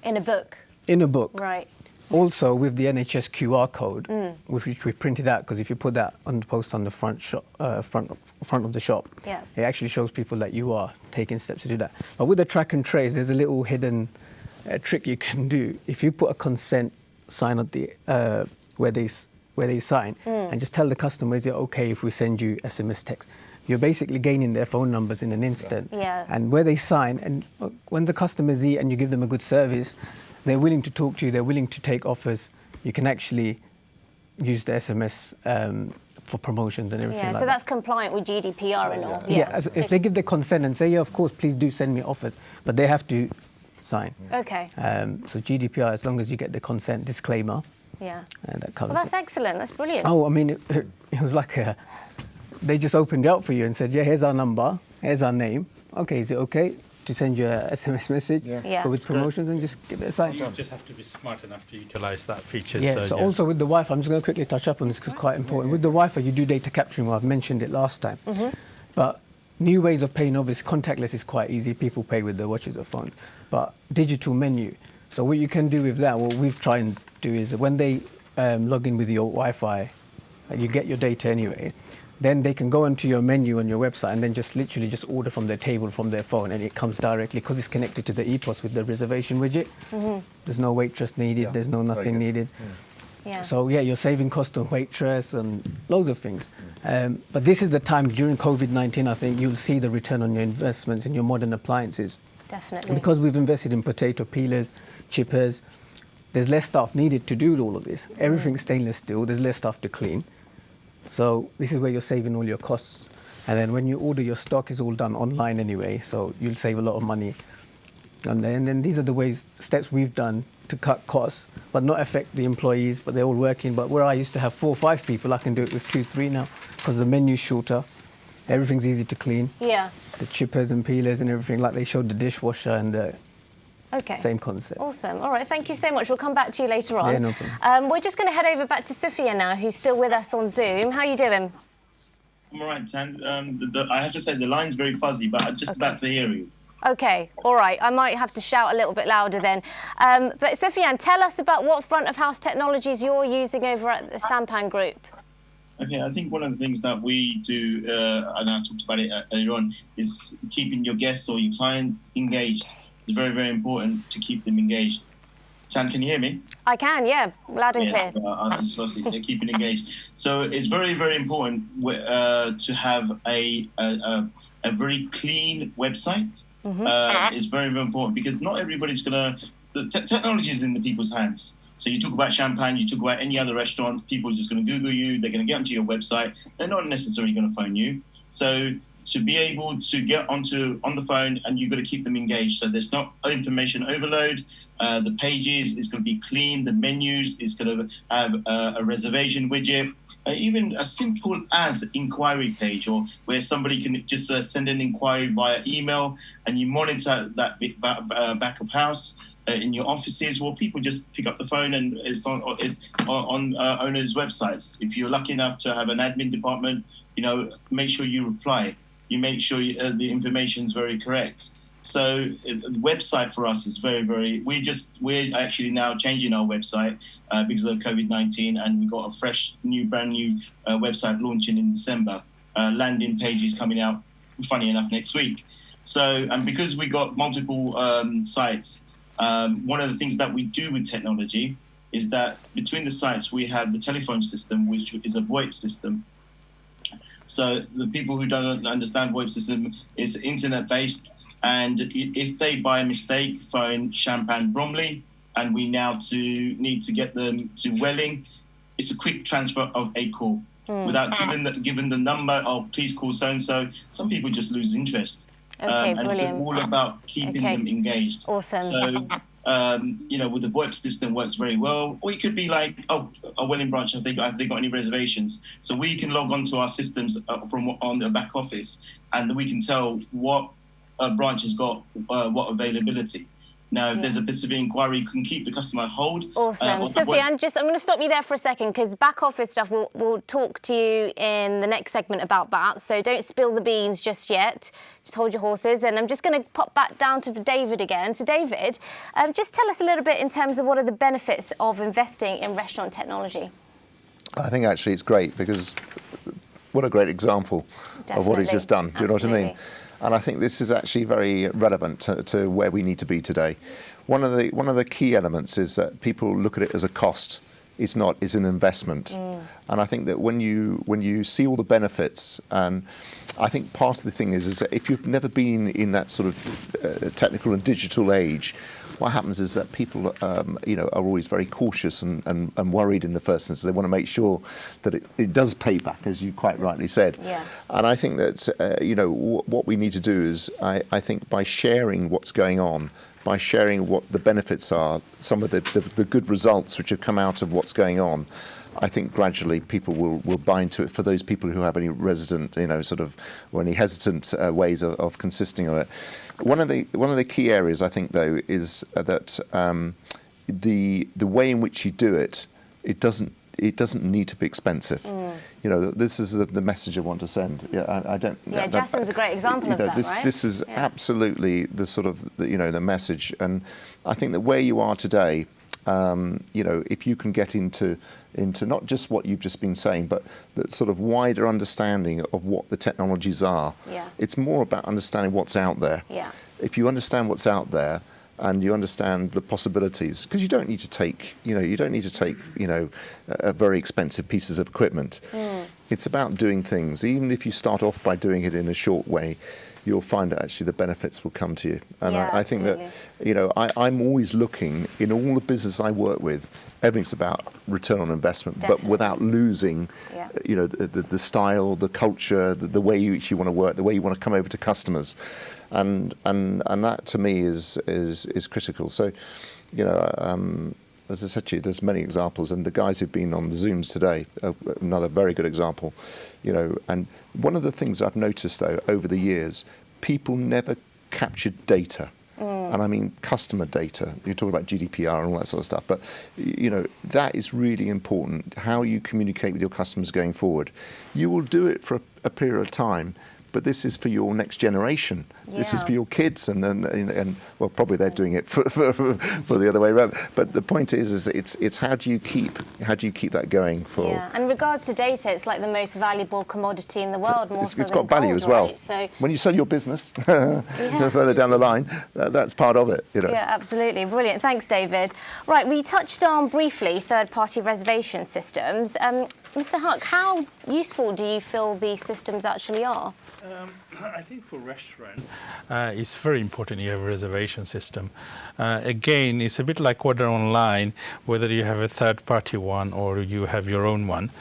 In a book? In a book. Right. Also, with the NHS QR code, which we printed out, because if you put that on the post on the front of the shop, it actually shows people that you are taking steps to do that. But with the track and trace, there's a little hidden trick you can do. If you put a consent sign at the where they sign, and just tell the customer, is it okay if we send you SMS text? You're basically gaining their phone numbers in an instant. Yeah. And where they sign, and when the customers eat and you give them a good service, they're willing to talk to you, they're willing to take offers. You can actually use the SMS for promotions and everything like so that. that's compliant with GDPR and all. If they give the consent and say, yeah, of course, please do send me offers, but they have to sign. Okay. So GDPR, as long as you get the consent disclaimer, that covers Well, that's it. excellent. That's brilliant. Oh, I mean, it was like they just opened it up for you and said, yeah, here's our number, here's our name. Okay, is it okay to send you a SMS message with promotions, and just give it a sign? You just have to be smart enough to utilize that feature. So also with the Wi-Fi, I'm just going to quickly touch up on this because it's quite important. With the Wi-Fi, you do data capturing. Well, I've mentioned it last time. But new ways of paying, obviously, contactless is quite easy. People pay with their watches or phones. But digital menu. So what you can do with that, what we've tried and do is when they log in with your Wi-Fi, you get your data anyway, then they can go into your menu on your website and then just literally just order from their table from their phone, and it comes directly because it's connected to the EPOS with the reservation widget. There's no waitress needed, there's no nothing needed. So you're saving cost on waitress and loads of things. But this is the time during COVID-19, I think you'll see the return on your investments in your modern appliances. Definitely. Because we've invested in potato peelers, chippers, there's less staff needed to do all of this. Everything's stainless steel, there's less stuff to clean. So this is where you're saving all your costs. And then when you order your stock, is all done online anyway, so you'll save a lot of money. And then these are the steps we've done to cut costs, but not affect the employees, but they're all working. But where I used to have 4 or 5 people, I can do it with 2, 3 now, because the menu's shorter, everything's easy to clean. Yeah. The chippers and peelers and everything, like they showed the dishwasher and the same concept. Awesome. All right, thank you so much. We'll come back to you later on. Yeah, no problem. We're just going to head over back to Sophia now, who's still with us on Zoom. How are you doing? I'm all right, Tan. I have to say the line's very fuzzy, but I'm just about to hear you. Okay, all right. I might have to shout a little bit louder then. But Sufyan, tell us about what front of house technologies you're using over at the Sampan Group. Okay, I think one of the things that we do, and I talked about it earlier on, is keeping your guests or your clients engaged. It's very, very important to keep them engaged. Tan, can you hear me? I can, yeah, loud and clear. I just lost it. Keeping engaged. So it's very, very important to have a very clean website. It's very, very important because not everybody's going to... Technology is in the people's hands. So you talk about Champagne, you talk about any other restaurant, people are just going to Google you, they're going to get onto your website. They're not necessarily going to phone you. So to be able to get on the phone, and you've got to keep them engaged. So there's not information overload. The pages is going to be clean. The menus is going to have a reservation widget. Even as simple as inquiry page, or where somebody can just send an inquiry via email, and you monitor that back of house in your offices. Well, people just pick up the phone and it's on owners' websites. If you're lucky enough to have an admin department, make sure you reply. You make sure the information is very correct. So the website for us is very, very. We're actually now changing our website because of COVID-19, and we've got a brand new website launching in December. Landing pages coming out, funny enough, next week. So, and because we got multiple sites, one of the things that we do with technology is that between the sites we have the telephone system, which is a VoIP system. So the people who don't understand VoIP system is internet-based, and if they by mistake phone Champagne Bromley, and we now need to get them to Welling, it's a quick transfer of a call without giving the number. Oh, please call so and so. Some people just lose interest. Okay, and brilliant. it's all about keeping them engaged. Awesome. So, with the VoIP system works very well. Or it could be like, a Welling branch, have they got any reservations? So we can log on to our systems from on the back office, and we can tell what branch has got what availability. Now, if there's a specific inquiry, you can keep the customer on hold. Awesome. Sophie, I'm going to stop you there for a second because back office stuff, we'll talk to you in the next segment about that. So don't spill the beans just yet. Just hold your horses. And I'm just going to pop back down to David again. So David, just tell us a little bit in terms of what are the benefits of investing in restaurant technology. I think actually it's great because what a great example of what he's just done. Do you know what I mean? And I think this is actually very relevant to where we need to be today. One of the key elements is that people look at it as a cost. It's not. It's an investment. And I think that when you see all the benefits, and I think part of the thing is that if you've never been in that sort of technical and digital age, what happens is that people, are always very cautious and worried in the first instance. They want to make sure that it does pay back, as you quite rightly said. Yeah. And I think that, what we need to do is, I think by sharing what's going on, by sharing what the benefits are, some of the good results which have come out of what's going on, I think gradually people will buy into it for those people who have any resident, or any hesitant ways of consisting of it. One of the key areas, I think, though, is that the way in which you do it, it doesn't need to be expensive. This is the message I want to send. I don't. Yeah, Jassim's a great example of that, right? This is absolutely the sort of the message, and I think that where you are today, if you can get into not just what you've just been saying, but the sort of wider understanding of what the technologies are. Yeah. It's more about understanding what's out there. Yeah. If you understand what's out there and you understand the possibilities, because you don't need to take very expensive pieces of equipment. It's about doing things. Even if you start off by doing it in a short way, you'll find that actually the benefits will come to you. And I think that, I'm always looking in all the business I work with, everything's about return on investment, but without losing, the style, the culture, the way you want to work, the way you want to come over to customers. And that to me is critical. So, as I said to you, there's many examples, and the guys who've been on the Zooms today, another very good example, and one of the things I've noticed, though, over the years, people never captured data. And I mean customer data. You're talking about GDPR and all that sort of stuff, but that is really important, how you communicate with your customers going forward. You will do it for a period of time, but this is for your next generation. Yeah. This is for your kids, and well, probably they're doing it for the other way around. But the point is it's how do you keep that going for? Yeah, and in regards to data, it's like the most valuable commodity in the world. It's got value gold, as well. Right? So when you sell your business further down the line, that's part of it. Yeah, absolutely, brilliant. Thanks, David. Right, we touched on briefly third-party reservation systems. Mr. Huck, how useful do you feel these systems actually are? I think for restaurant, it's very important you have a reservation system. Again, it's a bit like order online, whether you have a third-party one or you have your own one.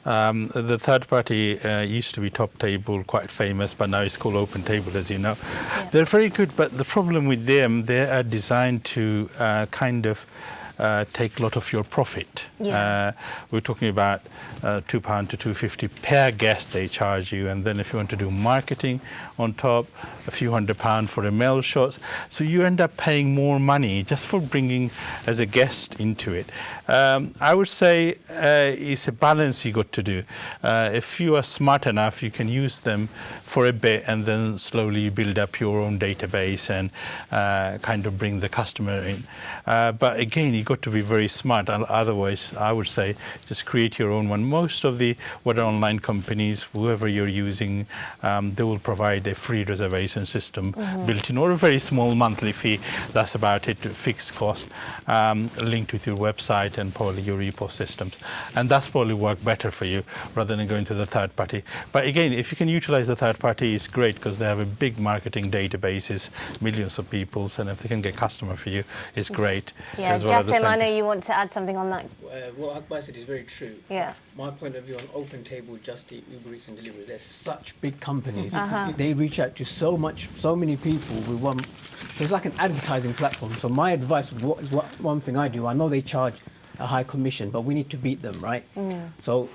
The third party used to be Top Table, quite famous, but now it's called Open Table, as you know. Yeah. They're very good, but the problem with them, they are designed to take a lot of your profit. Yeah. We're talking about £2 to £2.50 per guest they charge you, and then if you want to do marketing on top, a few £100 for a mail shots. So you end up paying more money just for bringing as a guest into it. I would say it's a balance you got to do. If you are smart enough, you can use them for a bit and then slowly build up your own database and kind of bring the customer in. But again, you got to be very smart. Otherwise, I would say just create your own one. Most of the online companies, whoever you're using, they will provide a free reservation system built in, or a very small monthly fee. That's about it, fixed cost, linked with your website and probably your EPOS systems. And that's probably work better for you rather than going to the third party. But again, if you can utilize the third party, it's great because they have a big marketing databases, millions of people, and if they can get customer for you, it's great. Yeah, Jassim, I know you want to add something on that. What Akbar said is very true. Yeah. My point of view on Open Table, Just Eat, Uber Eats and Delivery, they're such big companies. They reach out to so many people with one. So it's like an advertising platform. So my advice, one thing I do, I know they charge a high commission, but we need to beat them, right? So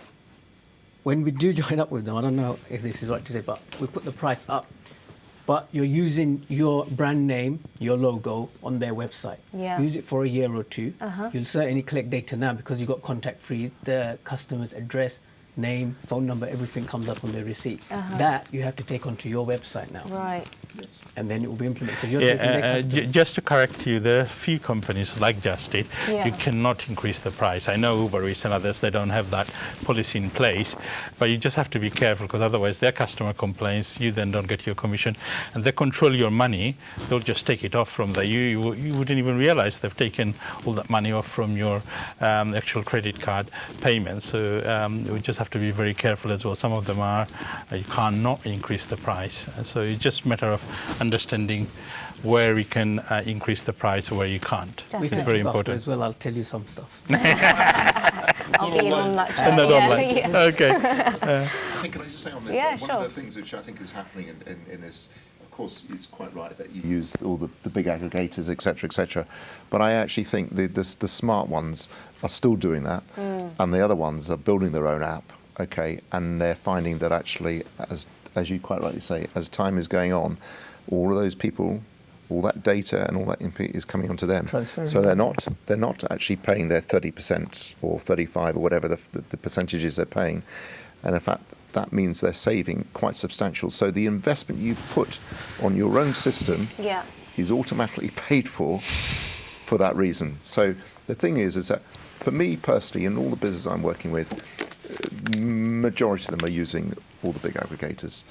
when we do join up with them, I don't know if this is right to say, but we put the price up. but you're using your brand name, your logo on their website. Yeah. Use it for a year or two. Uh-huh. You'll certainly collect data now because you've got contact free, the customer's address, name, phone number, everything comes up on their receipt. Uh-huh. That you have to take onto your website now. Right. Yes. And then it will be implemented. So you're taking their customers. Just to correct you, there are a few companies like Just Eat, Yeah. you cannot increase the price. I know Uber Eats and others, they don't have that policy in place, but you just have to be careful because otherwise their customer complains, you then don't get your commission, and they control your money. They'll just take it off from there. You wouldn't even realize they've taken all that money off from your actual credit card payments. So we just have to be very careful as well. Some of them are, you cannot increase the price. So it's just a matter of understanding where we can increase the price, where you can't. Definitely. It's very important. As well, I'll tell you some stuff. I'll be in on that chat. And not Yeah, online. yeah. Okay. I think, can I just say on this, Yeah, one sure. of the things which I think is happening in this, of course, it's quite right that you use all the big aggregators, etc., but I actually think the smart ones are still doing that, and the other ones are building their own app, okay, and they're finding that actually, as you quite rightly say, as time is going on, all of those people, all that data and all that input is coming onto them. Transferring. So they're not actually paying their 30% or 35 or whatever the percentages they're paying, and in fact that means they're saving quite substantial. So the investment you put on your own system Yeah. is automatically paid for that reason. So the thing is that for me personally, in all the business I'm working with, majority of them are using all the big aggregators.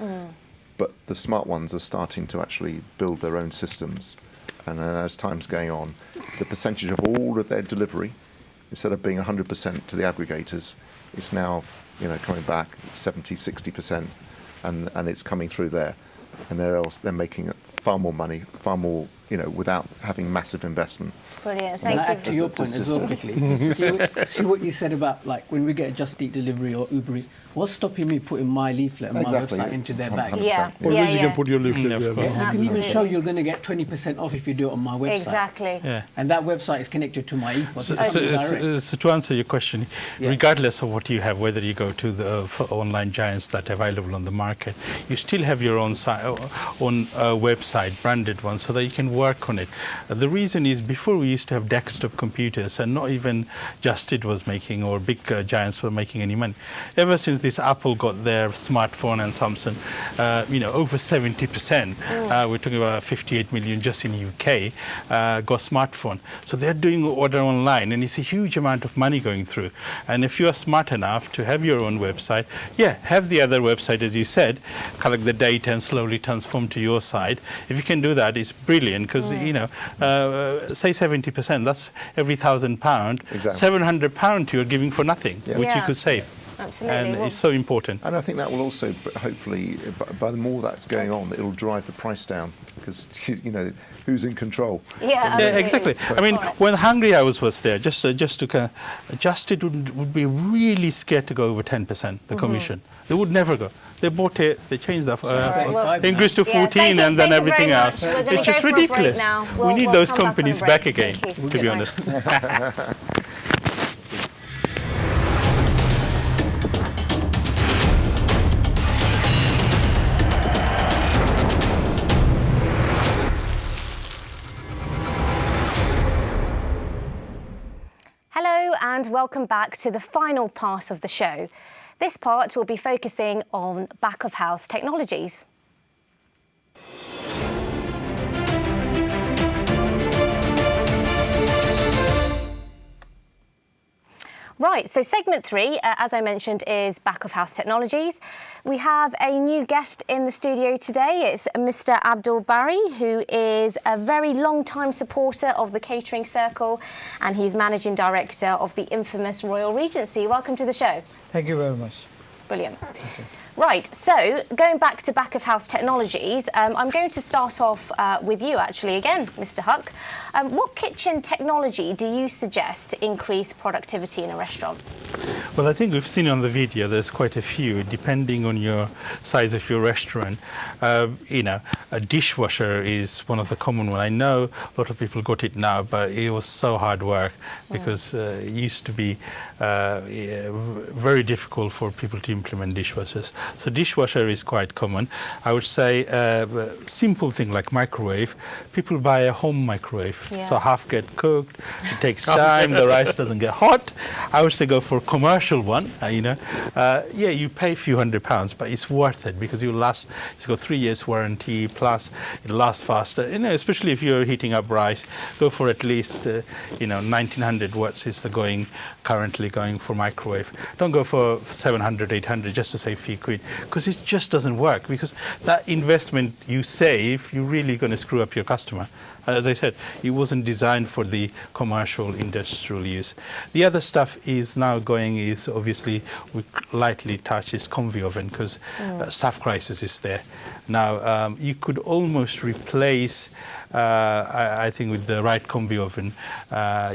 But the smart ones are starting to actually build their own systems. And as time's going on, the percentage of all of their delivery, instead of being 100% to the aggregators, it's now coming back 70, 60%, and it's coming through there. And they're making far more money, far more, without having massive investment. Brilliant. Can I Thank add to you. your point as well quickly? see what you said about like when we get a Just Eat delivery or Uber Eats, what's stopping me putting my leaflet and my Exactly. website into their bag? 100%. Yeah. Always you yeah. can put your leaflet there. Yes, you can even Absolutely. show you're going to get 20% off if you do it on my website. Exactly. Yeah. And that website is connected to my e-post. So to answer your question, regardless of what you have, whether you go to the online giants that are available on the market, you still have your own website, branded one, so that you can work on it. The reason is before we used to have desktop computers, and not even Just Eat was making, or big giants were making any money. Ever since this Apple got their smartphone and Samsung, over 70%, we're talking about 58 million just in UK, got smartphone. So they're doing order online, and it's a huge amount of money going through. And if you are smart enough to have your own website, have the other website, as you said, collect the data and slowly transform to your side. If you can do that, it's brilliant, because, say 70%, that's every £1,000, Exactly. £700 you're giving for nothing, which you could save. Absolutely. And it's so important. And I think that will also, hopefully, by the more that's going on, it'll drive the price down, because, who's in control? Yeah, exactly. I mean, when Hungry Hours was there, Just Eat would be really scared to go over 10%, the commission. They would never go. They bought it, they changed the increased to 14, and then everything else. It's just ridiculous. We need those companies back again, to be honest. Hello and welcome back to the final part of the show. This part will be focusing on back-of-house technologies. Right, so segment 3, as I mentioned, is back-of-house technologies. We have a new guest in the studio today. It's Mr. Abdul Bari, who is a very long-time supporter of the Catering Circle, and he's Managing Director of the infamous Royal Regency. Welcome to the show. Thank you very much. Brilliant. Right, so going back to back-of-house technologies, I'm going to start off with you, actually, again, Mr. Huck. What kitchen technology do you suggest to increase productivity in a restaurant? Well, I think we've seen on the video there's quite a few, depending on your size of your restaurant. A dishwasher is one of the common ones. I know a lot of people got it now, but it was so hard work, because it used to be very difficult for people to implement dishwashers. So dishwasher is quite common. I would say simple thing like microwave. People buy a home microwave, so half get cooked. It takes time. The rice doesn't get hot. I would say go for a commercial one. Yeah, you pay a few £100, but it's worth it because it's got 3 years warranty plus it lasts faster. Especially if you're heating up rice, go for at least 1900 watts is the currently going for microwave. Don't go for 700, 800 just to save a few quid because it just doesn't work because that investment you save, you're really going to screw up your customer. As I said, it wasn't designed for the commercial industrial use. The other stuff is now is obviously we lightly touch is combi oven because staff crisis is there. Now you could almost replace, I think with the right combi oven,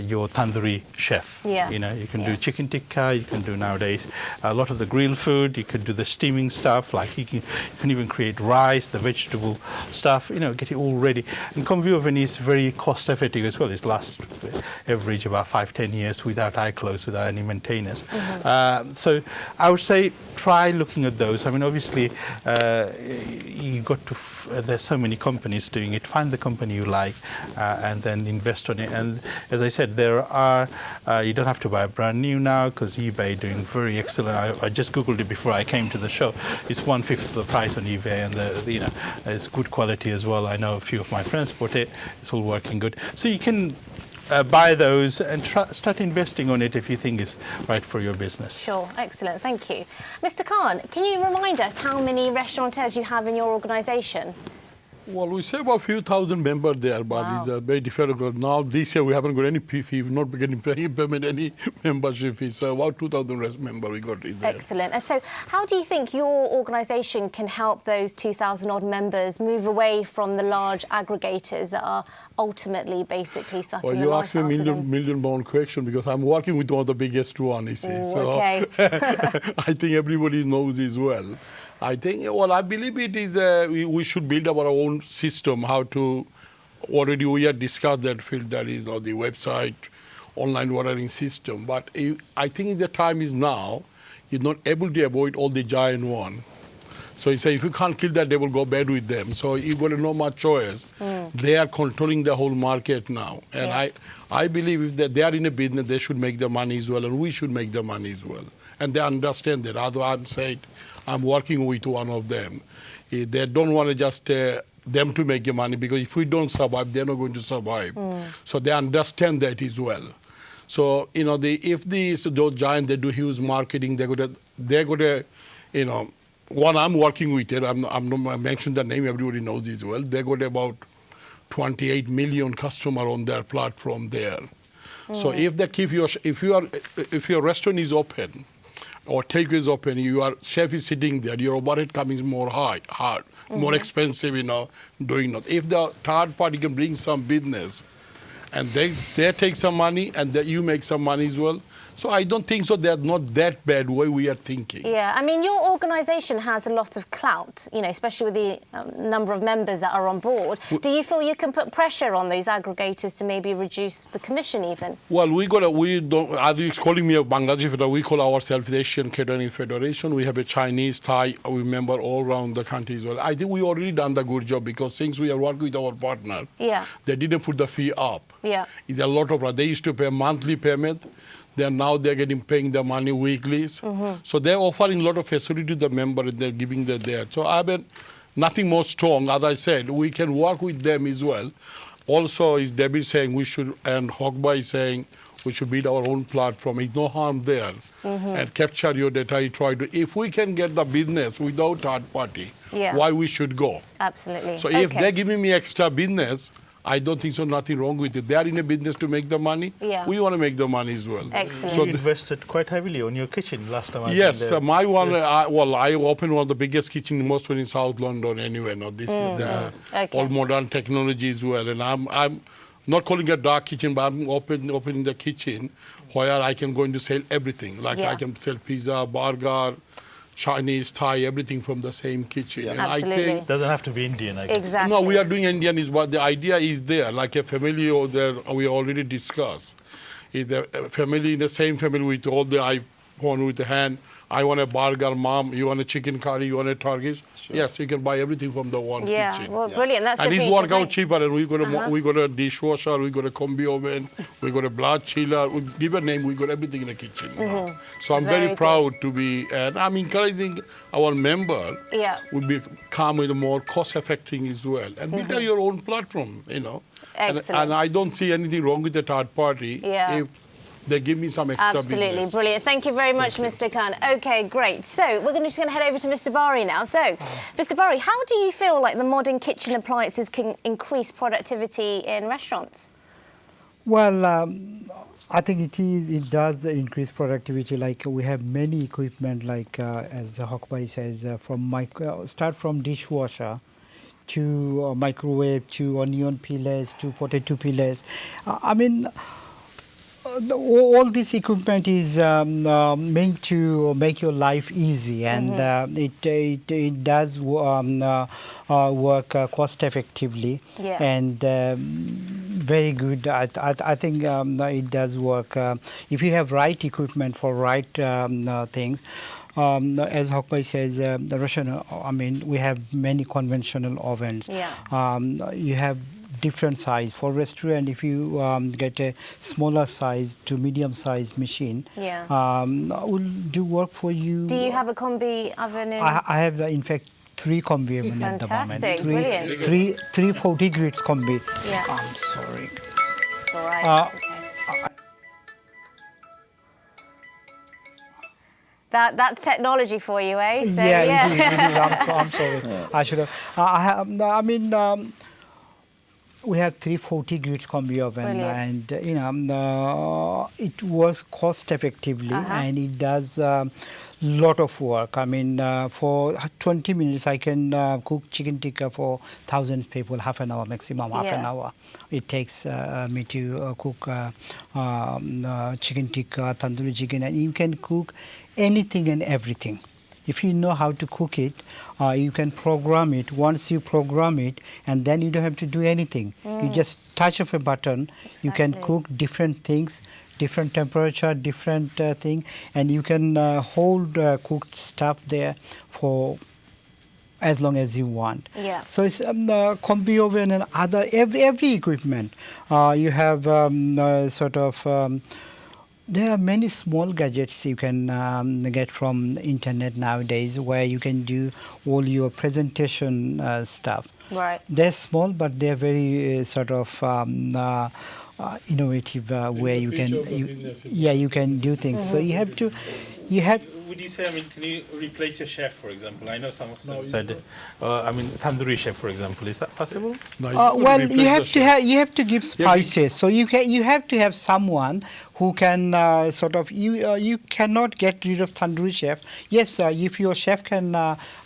your tandoori chef. You can do chicken tikka, you can do nowadays a lot of the grilled food, you can do the steaming stuff, like you can even create rice, the vegetable stuff, get it all ready. And combi oven is very cost effective as well. It lasts average about 5-10 years without eye close, without any maintenance. So I would say try looking at those. I mean, obviously you got to there's so many companies doing it. Find the company you like and then invest on it. And as I said, there are you don't have to buy a brand new now because eBay doing very excellent. I just googled it before I came to the show. It's 1/5 of the price on eBay, and it's good quality as well. I know a few of my friends bought it. It's all working good. So you can buy those and start investing on it if you think it's right for your business. Sure, excellent, thank you. Mr. Khan, can you remind us how many restaurateurs you have in your organisation? Well, we say about a few thousand members there, but it's very difficult. Now, this year we haven't got any fee, we're not getting payment any membership fee. So about 2,000 members we got in there. Excellent. And so how do you think your organisation can help those 2,000 odd members move away from the large aggregators that are ultimately basically sucking the life out of them? Well, you asked me a million-pound question because I'm working with one of the biggest one, you see. So okay. I think everybody knows as well. I believe it is we should build our own system. How to already we have discussed that field. That is the website, online ordering system. But I think the time is now. You're not able to avoid all the giant one. So you say if you can't kill that, they will go bad with them. So you've got no much choice. They are controlling the whole market now, and I believe if they are in a business, they should make the money as well, and we should make the money as well. And they understand that. Although I'm saying I'm working with one of them. They don't want to just them to make the money because if we don't survive, they're not going to survive. So they understand that as well. So if those giants they do huge marketing, they're gonna one I'm working with it. I'm not mention the name. Everybody knows as well. They got about 28 million customers on their platform there. So if they keep if your restaurant is open, or takeaway is open, your chef is sitting there, your overhead coming more hard, more expensive, doing that. If the third party can bring some business and they take some money and you make some money as well. So I don't think so. They're not that bad way we are thinking. Yeah, I mean, your organisation has a lot of clout, especially with the number of members that are on board. Do you feel you can put pressure on those aggregators to maybe reduce the commission even? Well, we don't, as you're calling me a Bangladeshi, we call ourselves Asian Catering Federation. We have a Chinese, Thai, we member all around the country as well. I think we already done the good job because since we are working with our partner, they didn't put the fee up. It's a lot of, they used to pay monthly payment. Now they're paying the money weekly. So they're offering a lot of facility to the member and they're giving that there. So I mean, nothing more strong. As I said, we can work with them as well. Also, is Debbie saying we should, and Hogba is saying we should build our own platform. There's no harm there. And capture your data, if we can get the business without third party, why we should go? Absolutely. So if they're giving me extra business, I don't think so, nothing wrong with it. They are in a business to make the money. We want to make the money as well. Excellent. So you invested quite heavily on your kitchen last time. Yes, my one, I opened one of the biggest kitchen, most one in South London anyway. Now this is all modern technology as well. And I'm not calling it a dark kitchen, but I'm opening the kitchen where I can go into sell everything. Like I can sell pizza, burger, Chinese, Thai, everything from the same kitchen. And absolutely. I think doesn't have to be Indian, I guess. Exactly. No, we are doing Indian is what the idea is there, like a family or there we already discussed. Is the family in the same family with all the phone with the hand. I want a burger, mom. You want a chicken curry? You want a turkey? Yes, you can buy everything from the one kitchen. Well, brilliant. That's and the it future. work out cheaper. And we got a dishwasher, we got a combi oven, we got a blood chiller. We give a name. We got everything in the kitchen. So I'm very proud to be, and I'm encouraging our member. Would become with a more cost-effective as well, and build your own platform. Excellent. And I don't see anything wrong with the third party if they give me some extra Absolutely, business. brilliant. Thank you very much, Mr. Khan. Okay, great. So we're just going to head over to Mr. Bari now. So, Mr. Bari, how do you feel like the modern kitchen appliances can increase productivity in restaurants? Well, I think it does increase productivity. Like we have many equipment, like as Hokbai says, start from dishwasher to microwave to onion peelers to potato peelers. I mean, all this equipment is meant to make your life easy, and it does work cost effectively and very good. I think it does work if you have right equipment for right things. As Hokbai says, the Russian, I mean, we have many conventional ovens. You have different size. For restaurant, if you get a smaller size to medium size machine, will do work for you. Do you have a combi oven in? I have, in fact, 3 combi oven at the moment. Fantastic, brilliant. Three 40 grades combi. I'm sorry. It's all right. It's okay. That's technology for you, eh? So, indeed. I'm sorry. I should have. We have 340 grades combi oven, and it works cost effectively, and it does lot of work. I mean, for 20 minutes I can cook chicken tikka for thousands of people, half an hour maximum, half an hour. It takes me to cook chicken tikka, tandoori chicken, and you can cook anything and everything. If you know how to cook it, you can program it. Once you program it, and then you don't have to do anything. You just touch of a button. You can cook different things, different temperature, different thing, and you can hold cooked stuff there for as long as you want. So it's combi oven and other every equipment. You have sort of. There are many small gadgets you can get from internet nowadays, where you can do all your presentation stuff. They're small, but they're very sort of innovative way you can do things. So you have. Would you say, can you replace your chef, for example? I know some of them said, tandoori chef, for example. Is that possible? Well, you have to give spices. So you have to have someone who can you cannot get rid of tandoori chef. Yes, if your chef can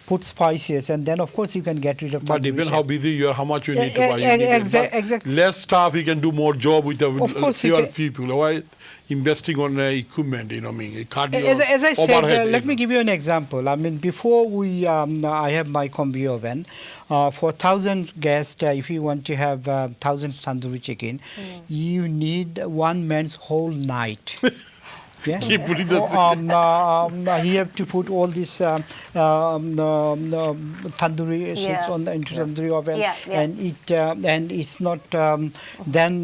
put spices, and then of course you can get rid of tandoori. But depends how busy you are, how much you need to buy. Exactly. Less staff, you can do more job with fewer people. Why investing on equipment? As I said, let me give you an example. I mean, before I have my combi oven. For 1,000 guests, if you want to have 1,000 tandoori chicken, you need one man's whole night. Yeah. Keep putting he have to put all this tandoori chips into tandoori oven, and it's not. Then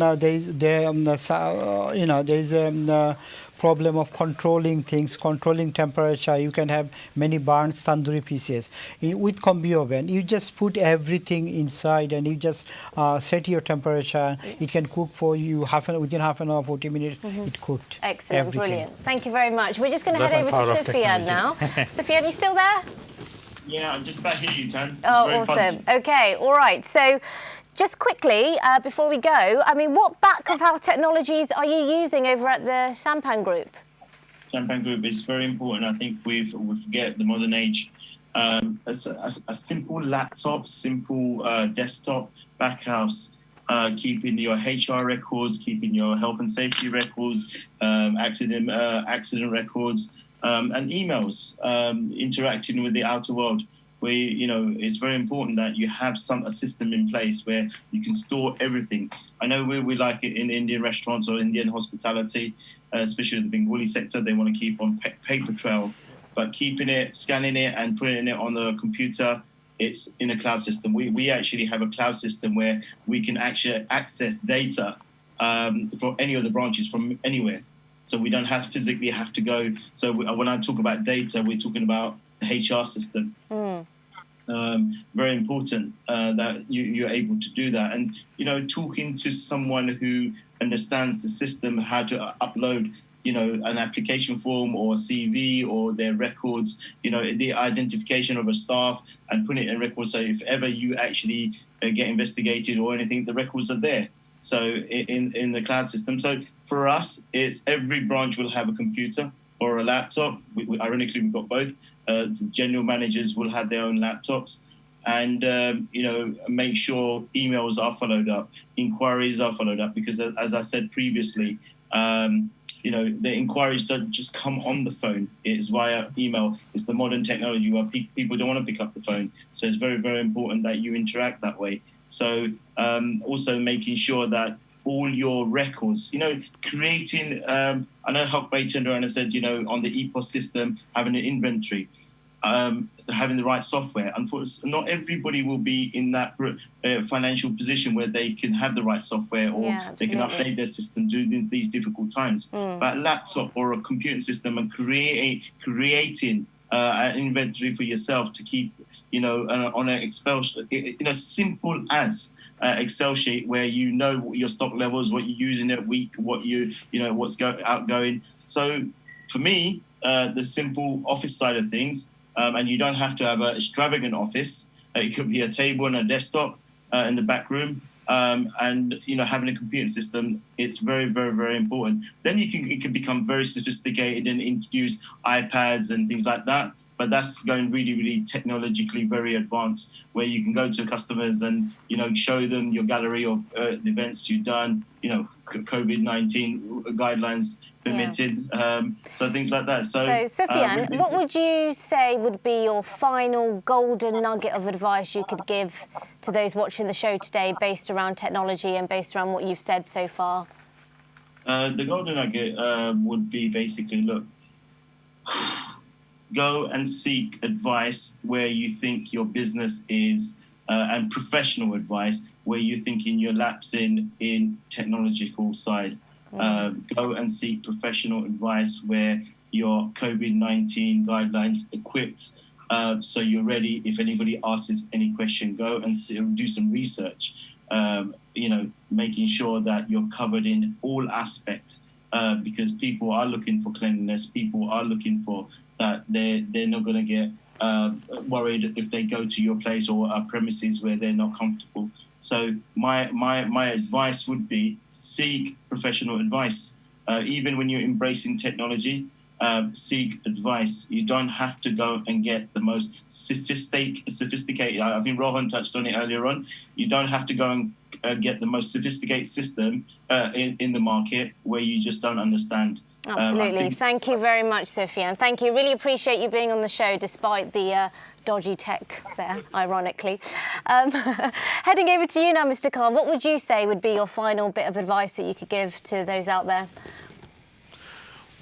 there's a problem of controlling things, controlling temperature. You can have many burnt tandoori pieces. With combi oven, you just put everything inside, and you just set your temperature. It can cook for you within half an hour, 40 minutes. It cooked. Excellent, everything. Brilliant. Thank you very much. We're just going to head over to Sophia now. Sophia, are you still there? Yeah, I'm just about to hear you, Tan. Awesome. Okay, all right. So, just quickly, before we go, I mean, what back of house technologies are you using over at the Sampan Group? Sampan Group is very important. I think we forget the modern age. A simple laptop, simple desktop back house, keeping your HR records, keeping your health and safety records, accident records, and emails, interacting with the outer world. It's very important that you have a system in place where you can store everything. I know we like it in Indian restaurants or Indian hospitality. especially the Bengali sector. They want to keep on paper trail, but keeping it, scanning it, and putting it on the computer. It's in a cloud system. We actually have a cloud system where we can actually access data from any of the branches from anywhere. So we don't physically have to go. So when I talk about data, we're talking about the HR system. Very important that you're able to do that. And, talking to someone who understands the system, how to upload, an application form or CV or their records, the identification of a staff and putting it in records. So if ever you actually get investigated or anything, the records are there. So in the cloud system. So for us, it's every branch will have a computer or a laptop. Ironically, we've got both. General managers will have their own laptops, and make sure emails are followed up, inquiries are followed up, because as I said previously, the inquiries don't just come on the phone. It's via email. It's the modern technology where people don't want to pick up the phone. So it's very, very important that you interact that way. So also making sure that all your records, creating, I know Outbreak turned around and said, on the EPOS system, having an inventory, having the right software. Unfortunately, not everybody will be in that financial position where they can have the right software or they can update their system during these difficult times. But a laptop or a computer system and creating an inventory for yourself to keep, on an Excel, simple as Excel sheet where your stock levels, what you use in a week, what what's outgoing. So for me, the simple office side of things, and you don't have to have an extravagant office. It could be a table and a desktop in the back room, and having a computer system. It's very, very, very important. Then it can become very sophisticated and introduce iPads and things like that. But that's going really, really technologically very advanced, where you can go to customers and show them your gallery of the events you've done. COVID-19 guidelines permitted, so things like that. So Sufyan, what would you say would be your final golden nugget of advice you could give to those watching the show today, based around technology and based around what you've said so far? The golden nugget would be basically, look, go and seek advice where you think your business is, and professional advice where you're thinking you're lapsing in technological side. Go and seek professional advice where your COVID-19 guidelines equipped, so you're ready if anybody asks any question. Go and do some research, making sure that you're covered in all aspects, because people are looking for cleanliness. People are looking for that they're not going to get worried if they go to your place or a premises where they're not comfortable. So my advice would be seek professional advice. Even when you're embracing technology, seek advice. You don't have to go and get the most sophisticated. I think Rohan touched on it earlier on. You don't have to go and get the most sophisticated system in the market where you just don't understand. Absolutely. Thank you very much, Sufyan. Thank you. Really appreciate you being on the show despite the dodgy tech there, ironically. Heading over to you now, Mr. Khan. What would you say would be your final bit of advice that you could give to those out there?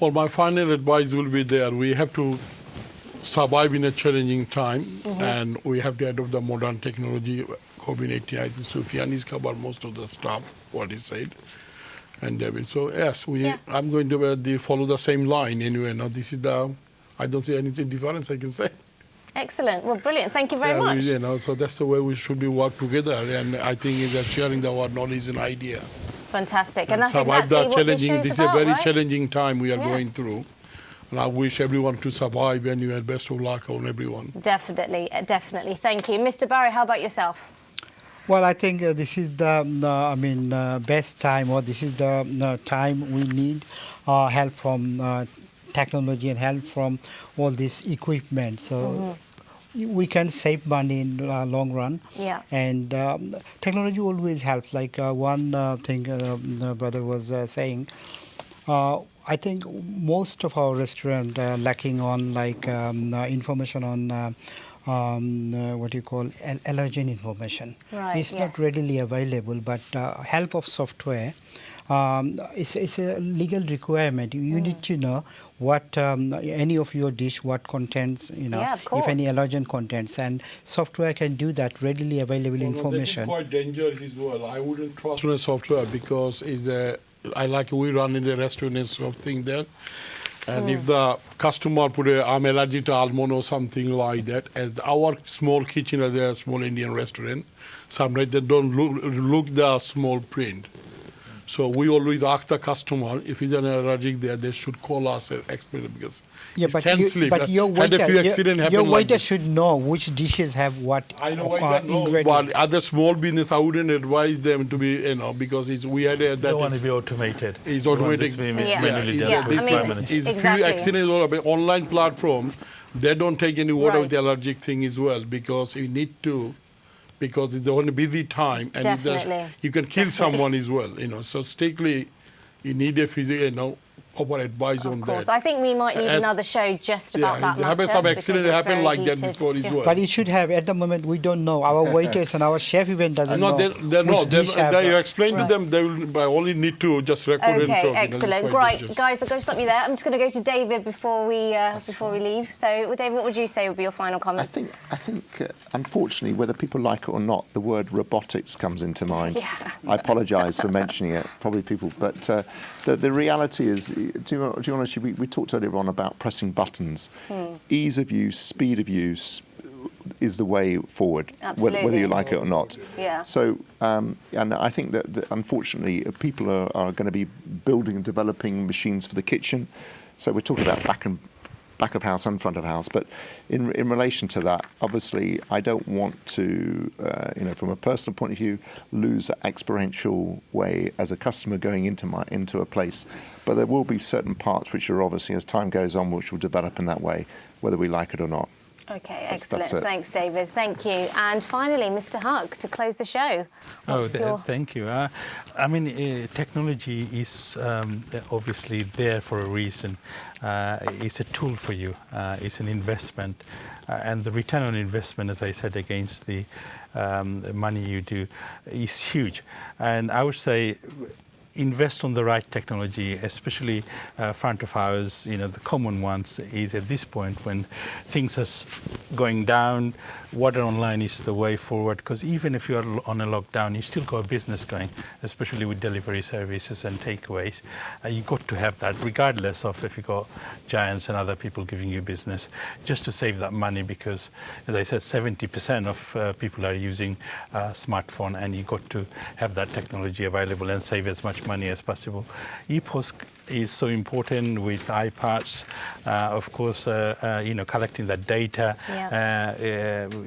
Well, my final advice will be there. We have to survive in a challenging time, and we have to adopt the modern technology. COVID-19, I think Sufyan has covered most of the stuff, what he said. And David. So yes, I'm going to follow the same line anyway. Now this is I don't see anything different I can say. Excellent. Well, brilliant. Thank you very much. So that's the way we should be work together, and I think is that sharing our knowledge and idea. Fantastic. And that's survive exactly what this show's This is about, a very right? challenging time we are going through. And I wish everyone to survive, and you had best of luck on everyone. Definitely, definitely. Thank you. Mr. Barry, how about yourself? Well, I think this is the best time, or this is the time we need help from technology and help from all this equipment. So we can save money in the long run. Yeah. And technology always helps. Like one thing the brother was saying, I think most of our restaurants are lacking on information on what you call allergen information. Right, It's not readily available, but help of software. It's a legal requirement. You need to know what any of your dish, what contents, if any allergen contents, and software can do that readily available information. That is quite dangerous as well. I wouldn't trust on a software because we run in the restaurants sort of thing there. And if the customer put I'm allergic to almond or something like that, as our small kitchen as a small Indian restaurant, sometimes they don't look the small print. So we always ask the customer if he's an allergic there, they should call us and explain it because but your waiter should know which dishes have what ingredients. But other small business, I wouldn't advise them to be, because we had that. They want to be automated. It's automatic. Few accidents all about online platform. They don't take any word of the allergic thing as well because you need to. Because it's on a busy time and you can kill someone as well, So strictly, you need a proper advice on that. Of course, I think we might need another show just about that matter. Some accident happened like that before as well. But it should have. At the moment, we don't know. Our waiters and our chef even doesn't know. You explain to them. They will only need to just record and talk. Okay, excellent. Right, guys, I'm going to stop you there. I'm just going to go to David before we leave. So, David, what would you say would be your final comments? I think, unfortunately, whether people like it or not, the word robotics comes into mind. I apologise for mentioning it. Probably people, but the reality is. To be honest, we talked earlier on about pressing buttons. Ease of use, speed of use is the way forward, whether you like it or not. Yeah. So, and I think that unfortunately, people are going to be building and developing machines for the kitchen. So we're talking about back of house and front of house. But in relation to that, obviously, I don't want to, from a personal point of view, lose that experiential way as a customer going into a place. But there will be certain parts which are obviously, as time goes on, which will develop in that way, whether we like it or not. Okay, excellent. Thanks, David. Thank you. And finally, Mr. Huck, to close the show. Thank you. Technology is obviously there for a reason. It's a tool for you. It's an investment. And the return on investment, as I said, against the money you do is huge. And I would say invest on the right technology, especially front of house. The common ones is at this point when things are going down, order online is the way forward, because even if you're on a lockdown, you still got a business going, especially with delivery services and takeaways. You got to have that, regardless of if you got giants and other people giving you business, just to save that money, because, as I said, 70% of people are using a smartphone, and you got to have that technology available and save as much money as possible. EPOS is so important with iPads, of course, collecting that data.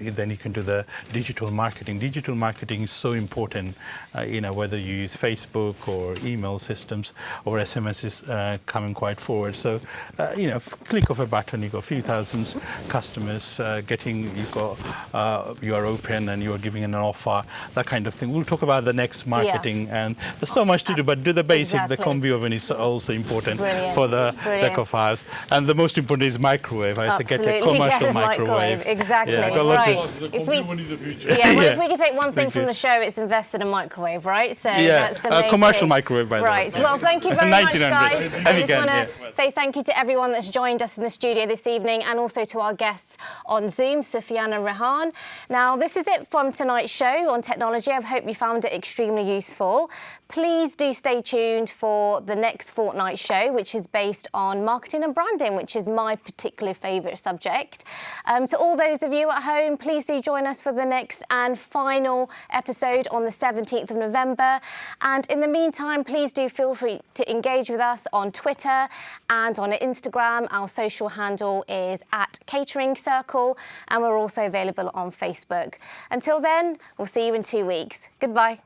Then you can do the digital marketing. Digital marketing is so important, whether you use Facebook or email systems or SMS is coming quite forward. So, click of a button, you've got a few thousands customers you are open and you are giving an offer, that kind of thing. We'll talk about the next marketing, and there's so much to do, but do the basic. The combi oven is also important for the back of house, and the most important is microwave. I say get a commercial microwave. Exactly. If we could take one thing from the show, it's invest in a microwave, right? So that's the main commercial thing. Microwave, by the way. Right. Well, thank you very much, guys. I just want to say thank you to everyone that's joined us in the studio this evening, and also to our guests on Zoom, Sufyan and Rehan. Now, this is it from tonight's show on technology. I hope you found it extremely useful. Please do stay tuned for the next fortnight show, which is based on marketing and branding, which is my particular favourite subject. To all those of you at home, please do join us for the next and final episode on the 17th of November. And in the meantime, please do feel free to engage with us on Twitter and on Instagram. Our social handle is @Catering Circle, and we're also available on Facebook. Until then, we'll see you in 2 weeks. Goodbye.